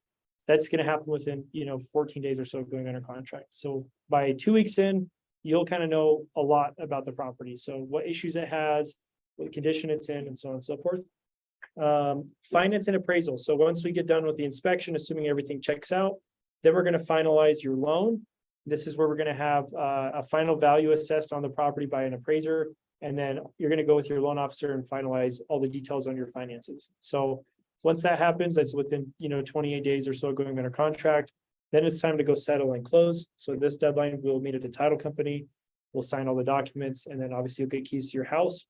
Speaker 1: That's going to happen within, 14 days or so of going under contract. So by 2 weeks in, you'll kind of know a lot about the property. So what issues it has, what condition it's in, and so on and so forth. Finance and appraisal. So once we get done with the inspection, assuming everything checks out, then we're going to finalize your loan. This is where we're going to have a final value assessed on the property by an appraiser. And then you're going to go with your loan officer and finalize all the details on your finances. So once that happens, that's within 28 days or so going under contract. Then it's time to go settle and close. So this deadline, we'll meet at the title company. We'll sign all the documents, and then obviously you'll get keys to your house.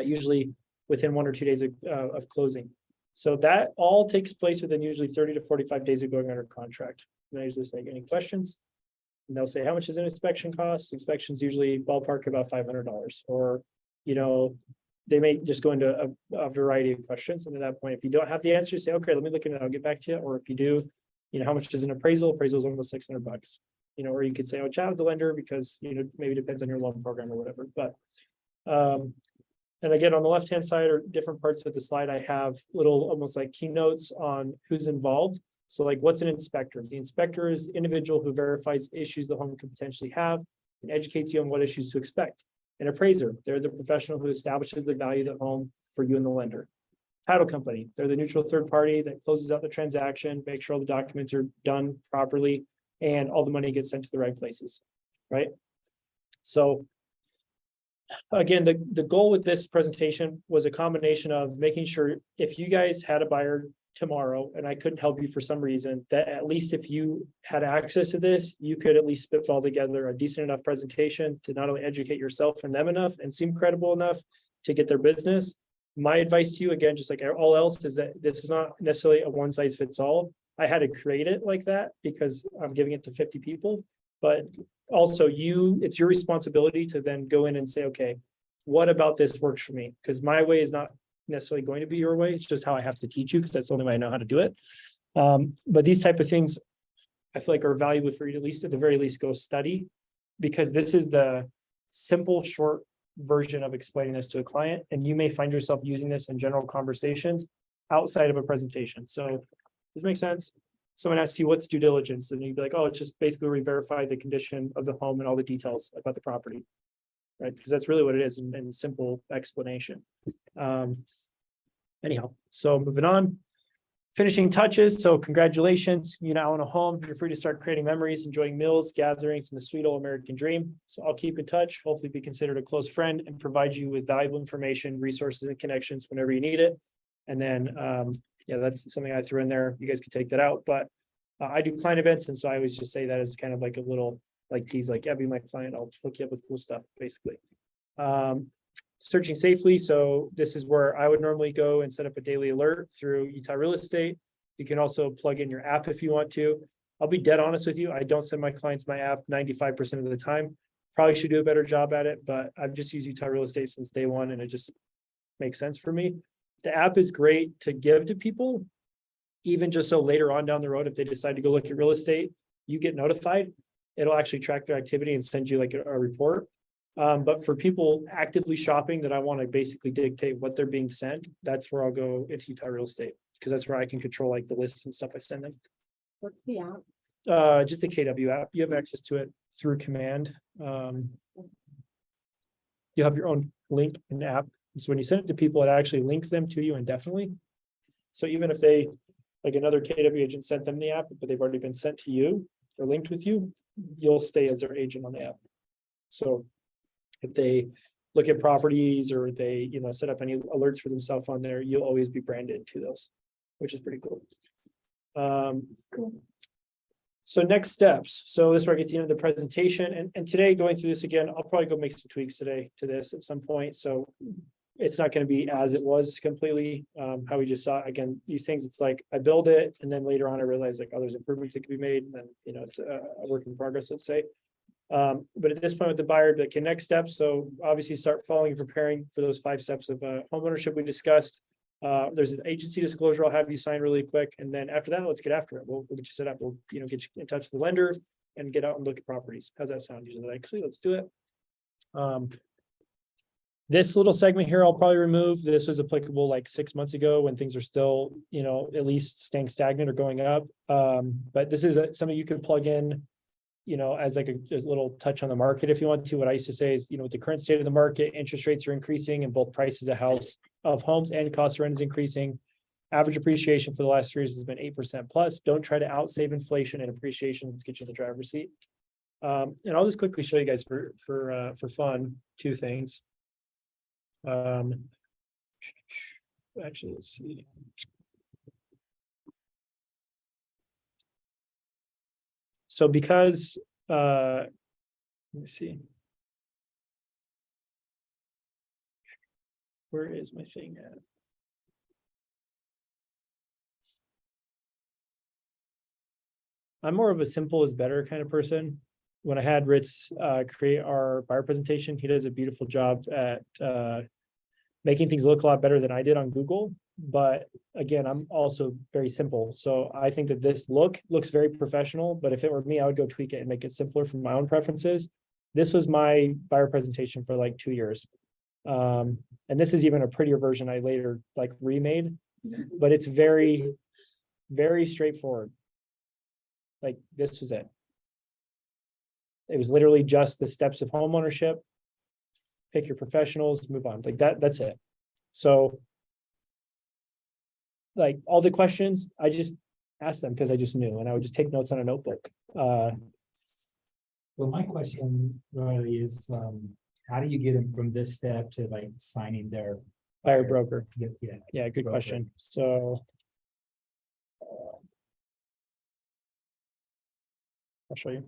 Speaker 1: Usually within 1 or 2 days of closing. So that all takes place within usually 30 to 45 days of going under contract. And I usually say, any questions? And they'll say, how much is an inspection cost? Inspections usually ballpark about $500, or, they may just go into a variety of questions. And at that point, if you don't have the answer, say, okay, let me look at it. I'll get back to you. Or if you do, how much is an appraisal? Appraisal is almost $600, or you could say, oh, chat with the lender because, maybe it depends on your loan program or whatever. But, and again, on the left-hand side or different parts of the slide, I have little almost like keynotes on who's involved. So like, what's an inspector? The inspector is the individual who verifies issues the home could potentially have and educates you on what issues to expect. An appraiser, they're the professional who establishes the value of the home for you and the lender. Title company, they're the neutral third party that closes out the transaction, makes sure all the documents are done properly, and all the money gets sent to the right places, right? So again, the goal with this presentation was a combination of making sure if you guys had a buyer tomorrow and I couldn't help you for some reason, that at least if you had access to this, you could at least spitball together a decent enough presentation to not only educate yourself and them enough and seem credible enough to get their business. My advice to you, again, just like all else, is that this is not necessarily a one size fits all. I had to create it like that because I'm giving it to 50 people, but also it's your responsibility to then go in and say, okay, what about this works for me? Because my way is not necessarily going to be your way. It's just how I have to teach you because that's the only way I know how to do it. But these type of things I feel like are valuable for you to, at least at the very least, go study, because this is the simple, short version of explaining this to a client. And you may find yourself using this in general conversations outside of a presentation. So does this make sense? Someone asks you what's due diligence, and you'd be like, oh, it's just basically re-verify the condition of the home and all the details about the property. Right, because that's really what it is in simple explanation. Anyhow, so moving on. Finishing touches. So congratulations, you now own a home. You're free to start creating memories, enjoying meals, gatherings, and the sweet old American dream. So I'll keep in touch, hopefully be considered a close friend and provide you with valuable information, resources, and connections whenever you need it. And then, yeah, that's something I threw in there. You guys can take that out, but I do client events. And so I always just say that as kind of like a little like tease, like, yeah, be my client. I'll hook you up with cool stuff, basically. Searching safely. So this is where I would normally go and set up a daily alert through Utah Real Estate. You can also plug in your app if you want to. I'll be dead honest with you. I don't send my clients my app 95% of the time. Probably should do a better job at it, but I've just used Utah Real Estate since day one, and it just makes sense for me. The app is great to give to people, even just so later on down the road, if they decide to go look at real estate, you get notified. It'll actually track their activity and send you like a report. But for people actively shopping that I want to basically dictate what they're being sent, that's where I'll go into Utah Real Estate, because that's where I can control like the lists and stuff I send them.
Speaker 6: What's the app?
Speaker 1: Just the KW app. You have access to it through command. You have your own link in the app. So when you send it to people, it actually links them to you indefinitely. So even if they, like another KW agent sent them the app, but they've already been sent to you or linked with you, you'll stay as their agent on the app. So if they look at properties or they, set up any alerts for themselves on there, you'll always be branded to those, which is pretty cool. So next steps. So this is where I get to the end of the presentation. And today, going through this again, I'll probably go make some tweaks today to this at some point. So it's not going to be as it was completely, how we just saw. Again, these things, it's like I build it and then later on I realize like, oh, there's improvements that can be made. And then, it's a work in progress, let's say. But at this point with the buyer, the next steps. So obviously start following and preparing for those 5 steps of homeownership we discussed. There's an agency disclosure I'll have you sign really quick. And then after that, let's get after it. We'll get you set up. We'll, get you in touch with the lender and get out and look at properties. How's that sound? Usually actually, let's do it. This little segment here, I'll probably remove. This was applicable like 6 months ago when things are still, at least staying stagnant or going up. But this is something you can plug in, as like a little touch on the market if you want to. What I used to say is, with the current state of the market, interest rates are increasing and both prices of homes and cost of rent is increasing. Average appreciation for the last 3 years has been 8% plus. Don't try to outsave inflation and appreciation. Let's get you in the driver's seat. And I'll just quickly show you guys for fun 2 things. Actually, let's see. So because, let me see. Where is my thing at? I'm more of a simple is better kind of person. When I had Ritz create our buyer presentation, he does a beautiful job at making things look a lot better than I did on Google. But again, I'm also very simple. So I think that this looks very professional, but if it were me, I would go tweak it and make it simpler for my own preferences. This was my buyer presentation for like 2 years. And this is even a prettier version I later like remade, but it's very, very straightforward. Like this was it. It was literally just the steps of homeownership. Pick your professionals, move on. Like that's it. So like all the questions, I just asked them because I just knew, and I would just take notes on a notebook.
Speaker 2: Well, my question really is, how do you get them from this step to like signing their
Speaker 1: Buyer broker.
Speaker 2: Yeah,
Speaker 1: Good
Speaker 2: broker.
Speaker 1: question. So I'll show you.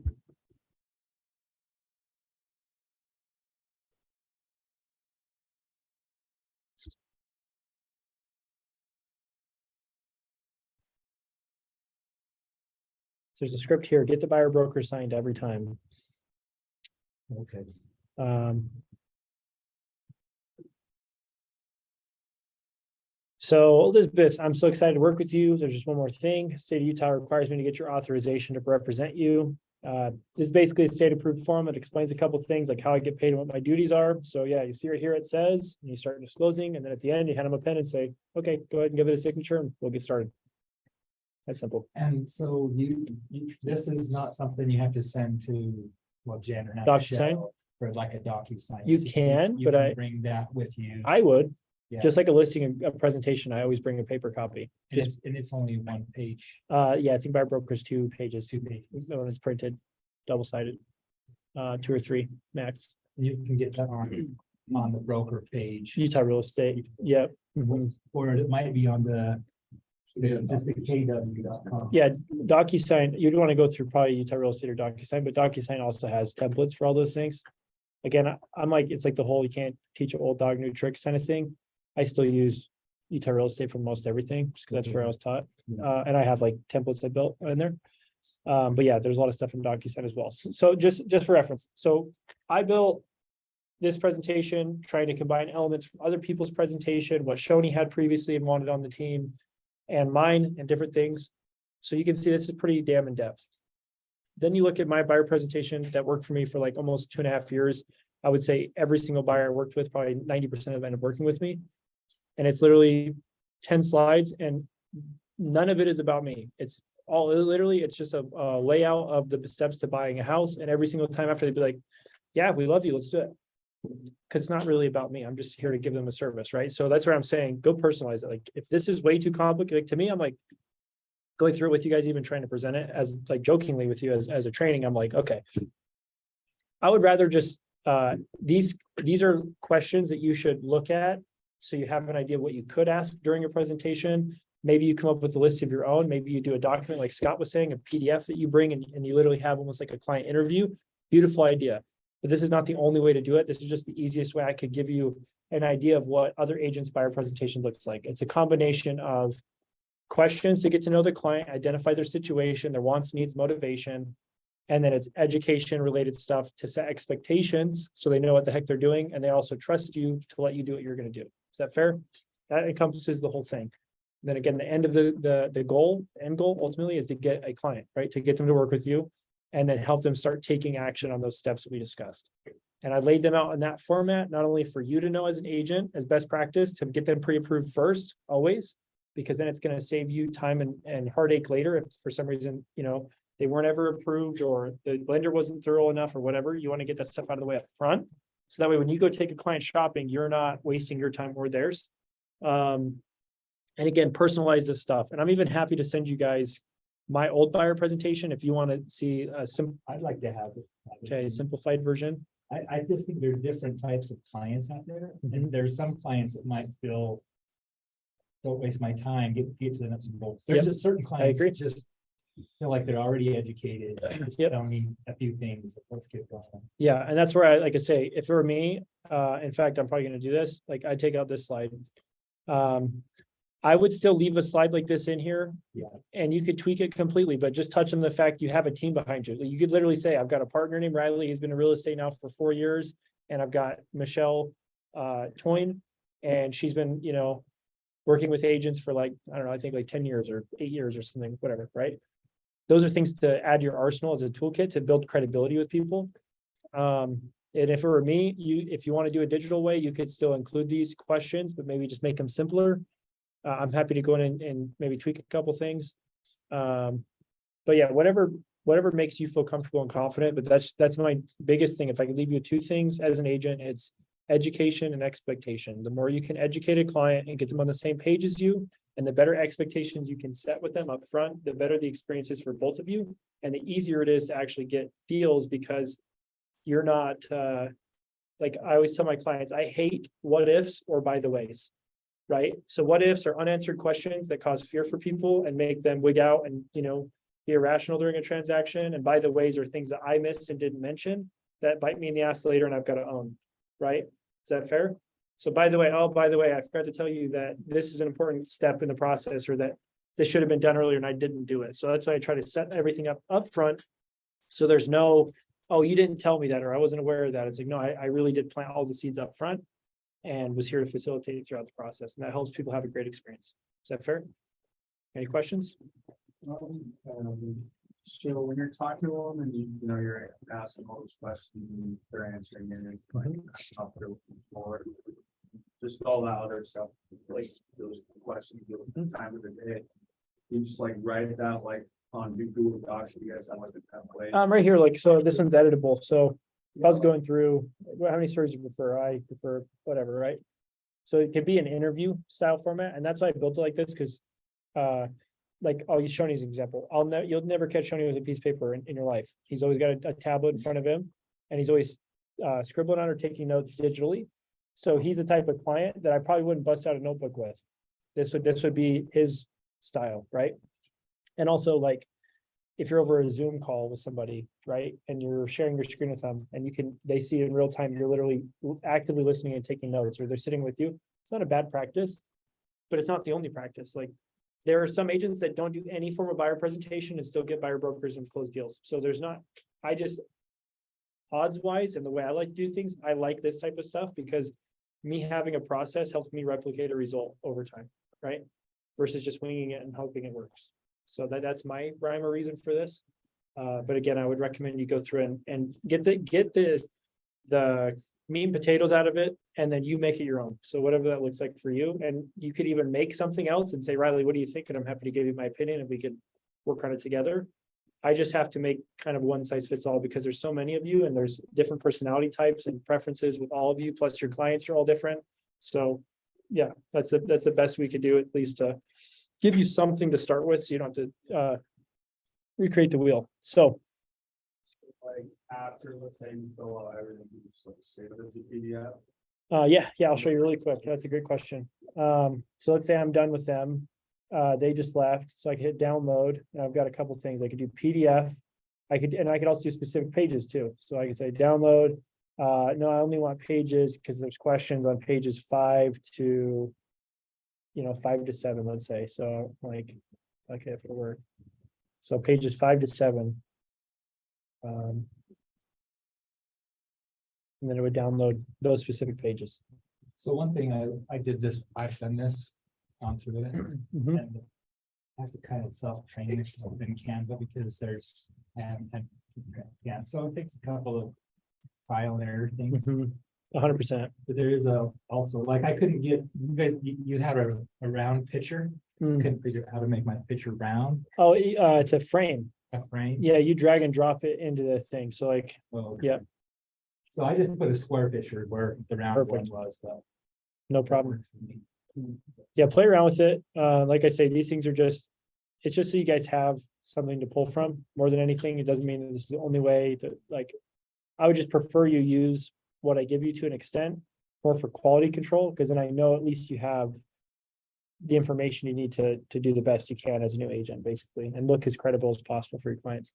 Speaker 1: So there's a script here, get the buyer broker signed every time.
Speaker 2: Okay.
Speaker 1: So Elizabeth, I'm so excited to work with you. There's just one more thing. State of Utah requires me to get your authorization to represent you. This is basically a state approved form that explains a couple of things like how I get paid and what my duties are. So yeah, you see right here, it says, and you start disclosing, and then at the end, you hand them a pen and say, okay, go ahead and give it a signature and we'll get started. That's simple.
Speaker 2: And so this is not something you have to send to, well, Jen or not.
Speaker 1: DocuSign?
Speaker 2: Michelle, for like a DocuSign.
Speaker 1: You
Speaker 2: It's just
Speaker 1: can,
Speaker 2: you
Speaker 1: but
Speaker 2: can
Speaker 1: I-
Speaker 2: Bring that with you.
Speaker 1: I would,
Speaker 2: Yeah.
Speaker 1: just like a listing, a presentation, I always bring a paper copy.
Speaker 2: And it's only one page.
Speaker 1: Yeah, I think by broker's 2 pages,
Speaker 2: 2 pages.
Speaker 1: when it's printed, double-sided. 2 or 3 max.
Speaker 2: You can get that on the broker page.
Speaker 1: Utah real estate, yep. Mhm.
Speaker 2: Or it might be on just the KW.com.
Speaker 1: Yeah, DocuSign, you'd want to go through probably Utah Real Estate or DocuSign, but DocuSign also has templates for all those things. Again, I'm like, it's like the whole, you can't teach an old dog new tricks kind of thing. I still use Utah Real Estate for most everything, just because that's where I was taught. And I have like templates I built in there. But yeah, there's a lot of stuff in DocuSign as well. So just for reference, so I built this presentation, trying to combine elements from other people's presentation, what Shoni had previously and wanted on the team, and mine and different things. So you can see this is pretty damn in depth. Then you look at my buyer presentation that worked for me for like almost 2.5 years. I would say every single buyer I worked with, probably 90% of them ended up working with me. And it's literally 10 slides and none of it is about me. It's all literally, it's just a layout of the steps to buying a house. And every single time after they'd be like, yeah, we love you, let's do it. Because it's not really about me. I'm just here to give them a service, right? So that's where I'm saying, go personalize it. Like if this is way too complicated, like, to me, I'm like going through it with you guys, even trying to present it as like jokingly with you as a training. I'm like, okay, I would rather just these are questions that you should look at. So you have an idea of what you could ask during a presentation. Maybe you come up with a list of your own. Maybe you do a document like Scott was saying, a PDF that you bring and you literally have almost like a client interview. Beautiful idea. But this is not the only way to do it. This is just the easiest way I could give you an idea of what other agents' buyer presentation looks like. It's a combination of questions to get to know the client, identify their situation, their wants, needs, motivation, and then it's education related stuff to set expectations so they know what the heck they're doing and they also trust you to let you do what you're going to do. Is that fair? That encompasses the whole thing. Then again, the end of the goal, end goal ultimately is to get a client, right? To get them to work with you and then help them start taking action on those steps that we discussed. And I laid them out in that format, not only for you to know as an agent, as best practice, to get them pre-approved first, always, because then it's going to save you time and heartache later if for some reason, they weren't ever approved or the lender wasn't thorough enough or whatever. You want to get that stuff out of the way up front. So that way, when you go take a client shopping, you're not wasting your time or theirs. And again, personalize this stuff. And I'm even happy to send you guys my old buyer presentation if you want to see a
Speaker 2: I'd like to have it.
Speaker 1: simplified version.
Speaker 2: I just think there are different types of clients out there, and there's some clients that might feel, don't waste my time, get to the nuts and bolts. There's
Speaker 1: Yep.
Speaker 2: just certain clients
Speaker 1: agree.
Speaker 2: that just feel like they're already educated, just
Speaker 1: Yep.
Speaker 2: don't need a few things. Let's get going.
Speaker 1: Yeah, and that's where like I say, if it were me, in fact, I'm probably gonna do this, like I take out this slide. I would still leave a slide like this in here.
Speaker 2: Yeah.
Speaker 1: And you could tweak it completely, but just touch on the fact you have a team behind you. You could literally say, I've got a partner named Riley, he's been in real estate now for 4 years. And I've got Michelle Toyne, and she's been, working with agents for like, I don't know, I think like 10 years or 8 years or something, whatever, right? Those are things to add to your arsenal as a toolkit to build credibility with people. And if it were me, if you want to do a digital way, you could still include these questions, but maybe just make them simpler. I'm happy to go in and maybe tweak a couple things. But yeah, whatever makes you feel comfortable and confident, but that's my biggest thing. If I could leave you 2 things as an agent, it's education and expectation. The more you can educate a client and get them on the same page as you, and the better expectations you can set with them up front, the better the experience is for both of you. And the easier it is to actually get deals because you're not, like I always tell my clients, I hate what ifs or by the ways, right? So what ifs are unanswered questions that cause fear for people and make them wig out and, be irrational during a transaction. And by the ways are things that I missed and didn't mention that bite me in the ass later and I've got to own, right? Is that fair? So by the way, I forgot to tell you that this is an important step in the process, or that this should have been done earlier and I didn't do it. So that's why I try to set everything up front. So there's no oh, you didn't tell me that, or I wasn't aware of that. It's like, no, I really did plant all the seeds up front and was here to facilitate it throughout the process. And that helps people have a great experience. Is that fair? Any questions?
Speaker 3: So when you're talking to them and you know, you're asking all those questions, and they're answering it, like, stuff they're looking for. Just all that other stuff, like those questions, the time of the day. You just like write that like on Google Docs, you guys have like a template.
Speaker 1: Right here, like, so this one's editable. So if I was going through, how many stories do you prefer? I prefer whatever, right? So it could be an interview style format, and that's why I built it like this, because like, I'll use Shoney's example. You'll never catch Shoney with a piece of paper in your life. He's always got a tablet in front of him, and he's always scribbling on or taking notes digitally. So he's the type of client that I probably wouldn't bust out a notebook with. This would be his style, right? And also, like, if you're over a Zoom call with somebody, right, and you're sharing your screen with them, and they see in real time, you're literally actively listening and taking notes, or they're sitting with you. It's not a bad practice, but it's not the only practice. Like, there are some agents that don't do any form of buyer presentation and still get buyer brokers and close deals. So odds wise, and the way I like to do things, I like this type of stuff because me having a process helps me replicate a result over time, right? Versus just winging it and hoping it works. So that's my rhyme or reason for this. But again, I would recommend you go through and get the meat and potatoes out of it, and then you make it your own. So whatever that looks like for you, and you could even make something else and say, Riley, what do you think? And I'm happy to give you my opinion and we could work on it together. I just have to make kind of one size fits all because there's so many of you and there's different personality types and preferences with all of you, plus your clients are all different. So yeah, that's the best we could do, at least to give you something to start with so you don't have to recreate the wheel. So
Speaker 3: Like after, let's say you fill out everything, you just like save it as a PDF.
Speaker 1: yeah, I'll show you really quick. That's a great question. So let's say I'm done with them. They just left, so I could hit download, and I've got a couple things. I could do PDF. I could also do specific pages too. So I could say download. No, I only want pages because there's questions on pages 5 to 5 to 7, let's say. So like, okay, if it'll work. So pages 5 to 7. And then it would download those specific pages.
Speaker 2: So one thing I did this, I've done this, gone through it.
Speaker 1: Mhm.
Speaker 2: And I have to kind of self-train myself in Canva because there's, yeah, so it takes a couple of trial and error things.
Speaker 1: 100%.
Speaker 2: But there is also, like, I couldn't get, you guys, you had a round picture. Couldn't figure out how to make my picture round,
Speaker 1: Oh, it's a frame.
Speaker 2: a frame.
Speaker 1: Yeah, you drag and drop it into the thing. So like,
Speaker 2: Oh,
Speaker 1: yeah.
Speaker 2: So I just put a square picture where the round one
Speaker 1: Perfect.
Speaker 2: was, but.
Speaker 1: no problem. Yeah, play around with it. Like I say, these things are it's just so you guys have something to pull from more than anything. It doesn't mean that this is the only way to, like, I would just prefer you use what I give you to an extent more for quality control, because then I know at least you have the information you need to do the best you can as a new agent, basically, and look as credible as possible for your clients.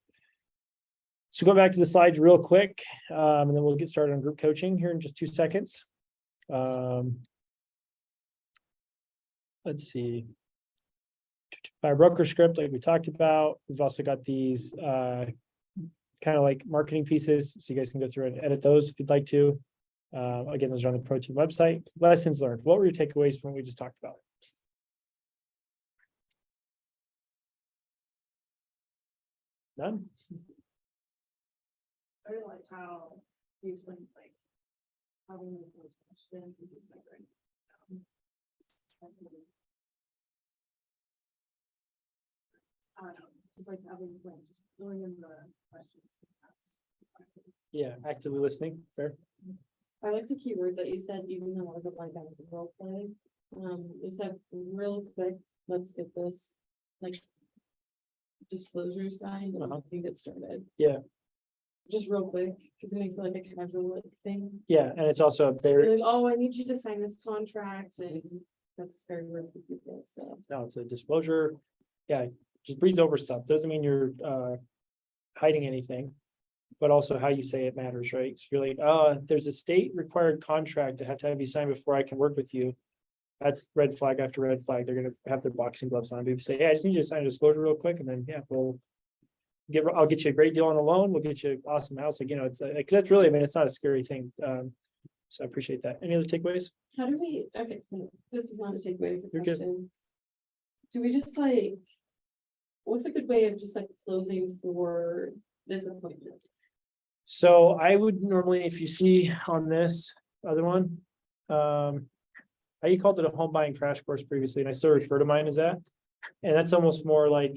Speaker 1: So go back to the slides real quick, and then we'll get started on group coaching here in just 2 seconds. Let's see. By broker script, like we talked about, we've also got these kind of like marketing pieces, so you guys can go through and edit those if you'd like to. Again, those are on the Pro Team website. Lessons learned. What were your takeaways from what we just talked about? None?
Speaker 5: I really like how these went like having those questions and just like writing it down. I don't know, just like having like just filling in the questions.
Speaker 1: Yeah, actively listening. Fair.
Speaker 6: I like the keyword that you said, even though it wasn't like that with the role play. You said real quick, let's get this like disclosure signed and we get started.
Speaker 1: Yeah.
Speaker 6: Just real quick, because it makes it like a casual like thing.
Speaker 1: Yeah, and it's also a very,
Speaker 6: Like, oh, I need you to sign this contract, and that's very weird for people, so.
Speaker 1: no, it's a disclosure. Yeah, just breeze over stuff. Doesn't mean you're hiding anything, but also how you say it matters, right? So you're like, there's a state required contract to have you sign before I can work with you. That's red flag after red flag. They're gonna have their boxing gloves on. People say, hey, I just need you to sign a disclosure real quick, and then yeah, we'll I'll get you a great deal on a loan, we'll get you an awesome house, like, it's like, that's really, I mean, it's not a scary thing. So I appreciate that. Any other takeaways?
Speaker 6: How do we, okay, this is not a takeaway, it's a
Speaker 1: You're good.
Speaker 6: question. Do we just like, what's a good way of just like closing for this appointment?
Speaker 1: So I would normally, if you see on this other one, I called it a home buying crash course previously, and I still refer to mine as that. And that's almost more like,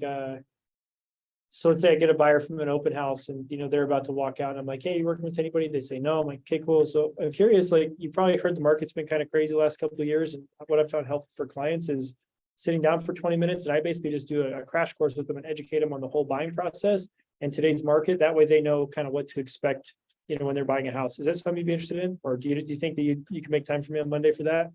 Speaker 1: so let's say I get a buyer from an open house and, they're about to walk out and I'm like, hey, you working with anybody? They say, no. I'm like, okay, cool. So I'm curious, like, you probably heard the market's been kind of crazy the last couple of years. And what I've found helpful for clients is sitting down for 20 minutes. And I basically just do a crash course with them and educate them on the whole buying process and today's market. That way they know kind of what to expect, when they're buying a house. Is that something you'd be interested in? Or do you think that you can make time for me on Monday for that?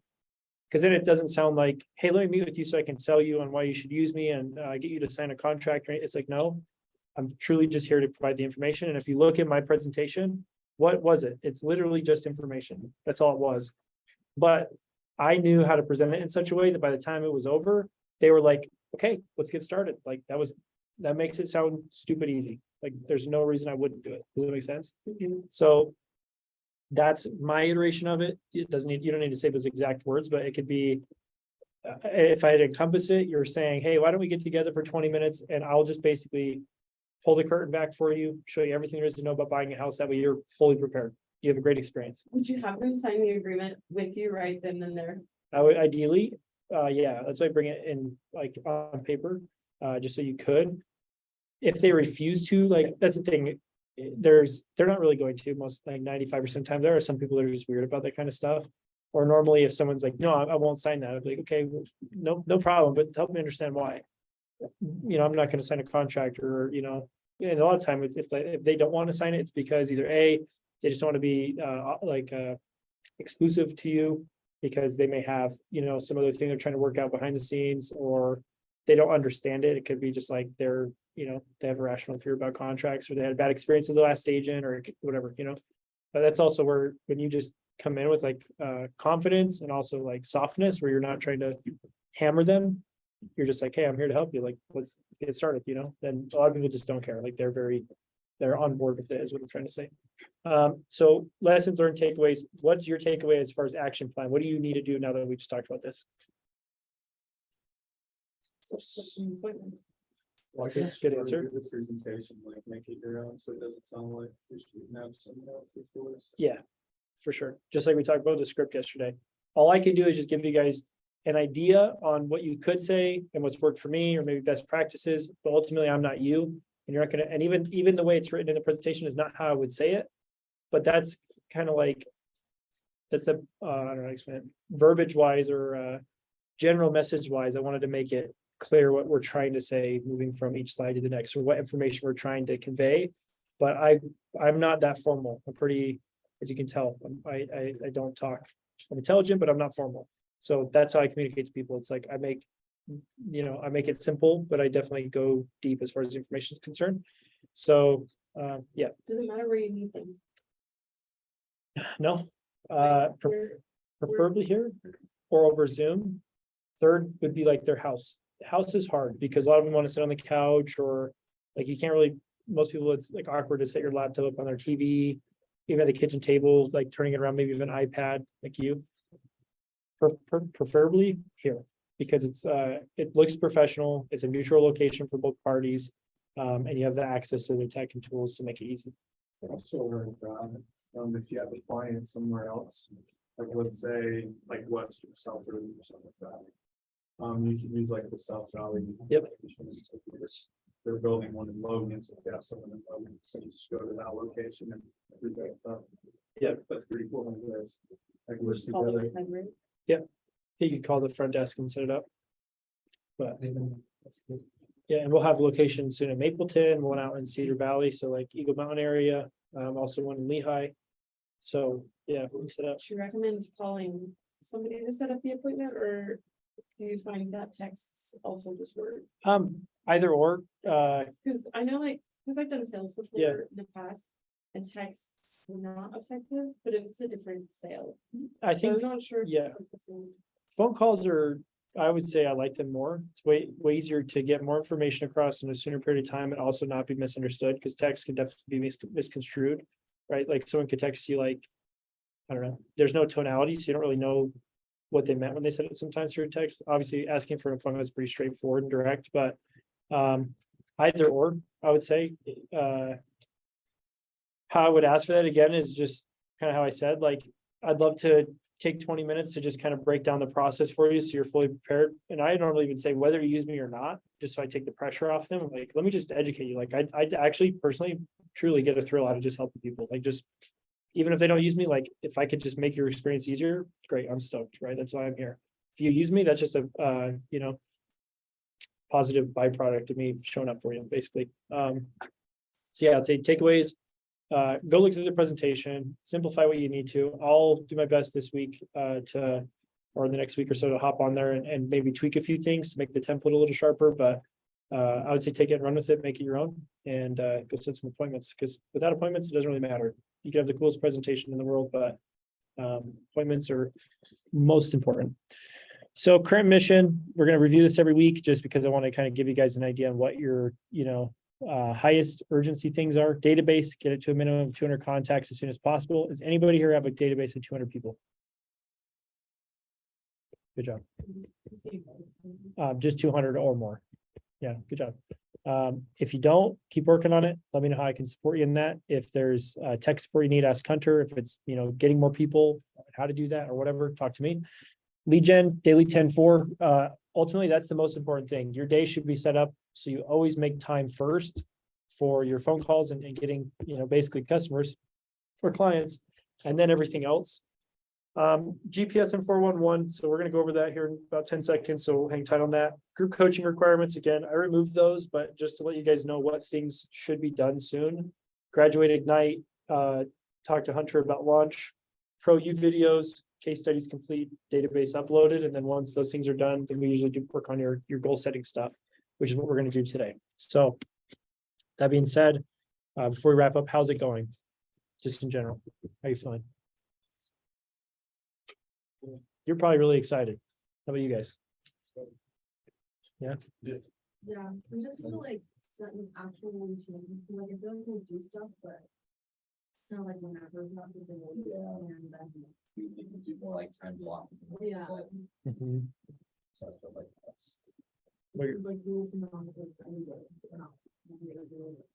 Speaker 1: Because then it doesn't sound like, hey, let me meet with you so I can sell you on why you should use me and get you to sign a contract. Right? It's like, no, I'm truly just here to provide the information. And if you look at my presentation, what was it? It's literally just information. That's all it was. But I knew how to present it in such a way that by the time it was over, they were like, okay, let's get started. Like that makes it sound stupid easy. Like there's no reason I wouldn't do it. Does that make sense? So that's my iteration of it. It doesn't need, you don't need to say those exact words, but it could be, if I had encompass it, you're saying, hey, why don't we get together for 20 minutes and I'll just basically pull the curtain back for you, show you everything there is to know about buying a house. That way you're fully prepared. You have a great experience.
Speaker 6: Would you have them sign the agreement with you right then and there?
Speaker 1: I would ideally, yeah, that's why I bring it in like on paper, just so you could. If they refuse to, like, that's the thing. They're not really going to, most like 95% of the time. There are some people that are just weird about that kind of stuff. Or normally if someone's like, no, I won't sign that. I'd be like, okay, well, no problem, but help me understand why. I'm not going to sign a contract or, and a lot of times if they don't want to sign it, it's because either A, they just want to be exclusive to you because they may have, some other thing they're trying to work out behind the scenes, or they don't understand it. It could be just like they're, they have a rational fear about contracts, or they had a bad experience with the last agent or whatever, but that's also where, when you just come in with like confidence and also like softness, where you're not trying to hammer them, you're just like, hey, I'm here to help you. Like, let's get started, then a lot of people just don't care. Like they're on board with it is what I'm trying to say. So lessons learned, takeaways. What's your takeaway as far as action plan? What do you need to do now that we just talked about this?
Speaker 3: Well, I
Speaker 1: That's a
Speaker 3: guess
Speaker 1: good
Speaker 3: really
Speaker 1: answer.
Speaker 3: do the presentation, like make it your own, so it doesn't sound like you're shooting out someone else's voice.
Speaker 1: Yeah, for sure. Just like we talked about the script yesterday. All I can do is just give you guys an idea on what you could say and what's worked for me, or maybe best practices, but ultimately I'm not you. And you're not gonna, and even the way it's written in the presentation is not how I would say it. But that's kind of like, that's the, I don't know how to explain it, verbiage wise or general message wise, I wanted to make it clear what we're trying to say, moving from each slide to the next, or what information we're trying to convey. But I'm not that formal. I'm pretty, as you can tell, I don't talk. I'm intelligent, but I'm not formal. So that's how I communicate to people. It's like I make it simple, but I definitely go deep as far as information is concerned. So yeah,
Speaker 6: Doesn't matter where you need them.
Speaker 1: no,
Speaker 6: Where-
Speaker 1: preferably here or over Zoom. Third would be like their house. The house is hard because a lot of them want to sit on the couch, or like you can't really, most people, it's like awkward to set your laptop up on their TV, even at the kitchen table, like turning it around, maybe even an iPad like you. Preferably here, because it looks professional, it's a neutral location for both parties, and you have the access to the tech and tools to make it easy.
Speaker 3: Also, if you have a client somewhere else, like let's say, like West or Southern or something like that. You could use like the South Valley.
Speaker 1: Yep.
Speaker 3: They're building one in Logan, so they have someone in Logan, so you just go to that location and. Yeah, that's pretty cool. Like we're
Speaker 6: Just call it
Speaker 3: together.
Speaker 6: a hybrid.
Speaker 1: You could call the front desk and set it up. But
Speaker 2: That's good.
Speaker 1: yeah, and we'll have locations soon in Mapleton, one out in Cedar Valley, so like Eagle Mountain area, also one in Lehigh. So yeah, we set up.
Speaker 6: Do you recommend calling somebody to set up the appointment, or do you find that texts also just work?
Speaker 1: Either or,
Speaker 6: Cause I know cause I've done sales before
Speaker 1: Yeah.
Speaker 6: in the past, and texts were not effective, but it was a different sale.
Speaker 1: I
Speaker 6: So I'm
Speaker 1: think
Speaker 6: not sure. if
Speaker 1: yeah.
Speaker 6: it's like the same.
Speaker 1: phone calls are I would say I like them more. It's way easier to get more information across in a sooner period of time and also not be misunderstood, because text can definitely be misconstrued, right? Like someone could text you like, I don't know, there's no tonality, so you don't really know what they meant when they said it sometimes through text. Obviously, asking for an appointment is pretty straightforward and direct, but either or, I would say. How I would ask for that again is just kind of how I said, like, I'd love to take 20 minutes to just kind of break down the process for you so you're fully prepared. And I normally even say whether you use me or not, just so I take the pressure off them. Like, let me just educate you. Like, I actually personally truly get a thrill out of just helping people. Like, just even if they don't use me, like if I could just make your experience easier, great, I'm stoked, right? That's why I'm here. If you use me, that's just a positive byproduct of me showing up for you, basically. So yeah, I'd say takeaways. Go look through the presentation, simplify what you need to. I'll do my best this week or the next week or so to hop on there and maybe tweak a few things to make the template a little sharper, but I would say take it and run with it, make it your own, and go set some appointments, because without appointments, it doesn't really matter. You can have the coolest presentation in the world, but appointments are most important. So current mission, we're going to review this every week just because I want to kind of give you guys an idea on what your, highest urgency things are. Database, get it to a minimum of 200 contacts as soon as possible. Does anybody here have a database of 200 people? Good job. Just 200 or more. Yeah, good job. If you don't, keep working on it. Let me know how I can support you in that. If there's tech support you need, ask Hunter. If it's, getting more people, how to do that or whatever, talk to me. Lead gen, daily 10-4. Ultimately, that's the most important thing. Your day should be set up so you always make time first for your phone calls and getting, basically customers or clients, and then everything else. GPS and 411. So we're going to go over that here in about 10 seconds. So hang tight on that. Group coaching requirements. Again, I removed those, but just to let you guys know what things should be done soon. Graduate Ignite, talk to Hunter about launch, Pro U videos, case studies complete, database uploaded. And then once those things are done, then we usually do work on your goal setting stuff, which is what we're going to do today. So that being said, before we wrap up, how's it going? Just in general, how are you feeling? You're probably really excited. How about you guys?
Speaker 5: Yeah, I'm just gonna like set an actual routine, like I feel like we do stuff, but it's not like whenever it's not something we'll do, and then.
Speaker 7: You can do more like time blocking.
Speaker 5: Yeah.
Speaker 7: So I feel like that's.
Speaker 5: Like rules and all of those, anyway, we're not. We're gonna do it.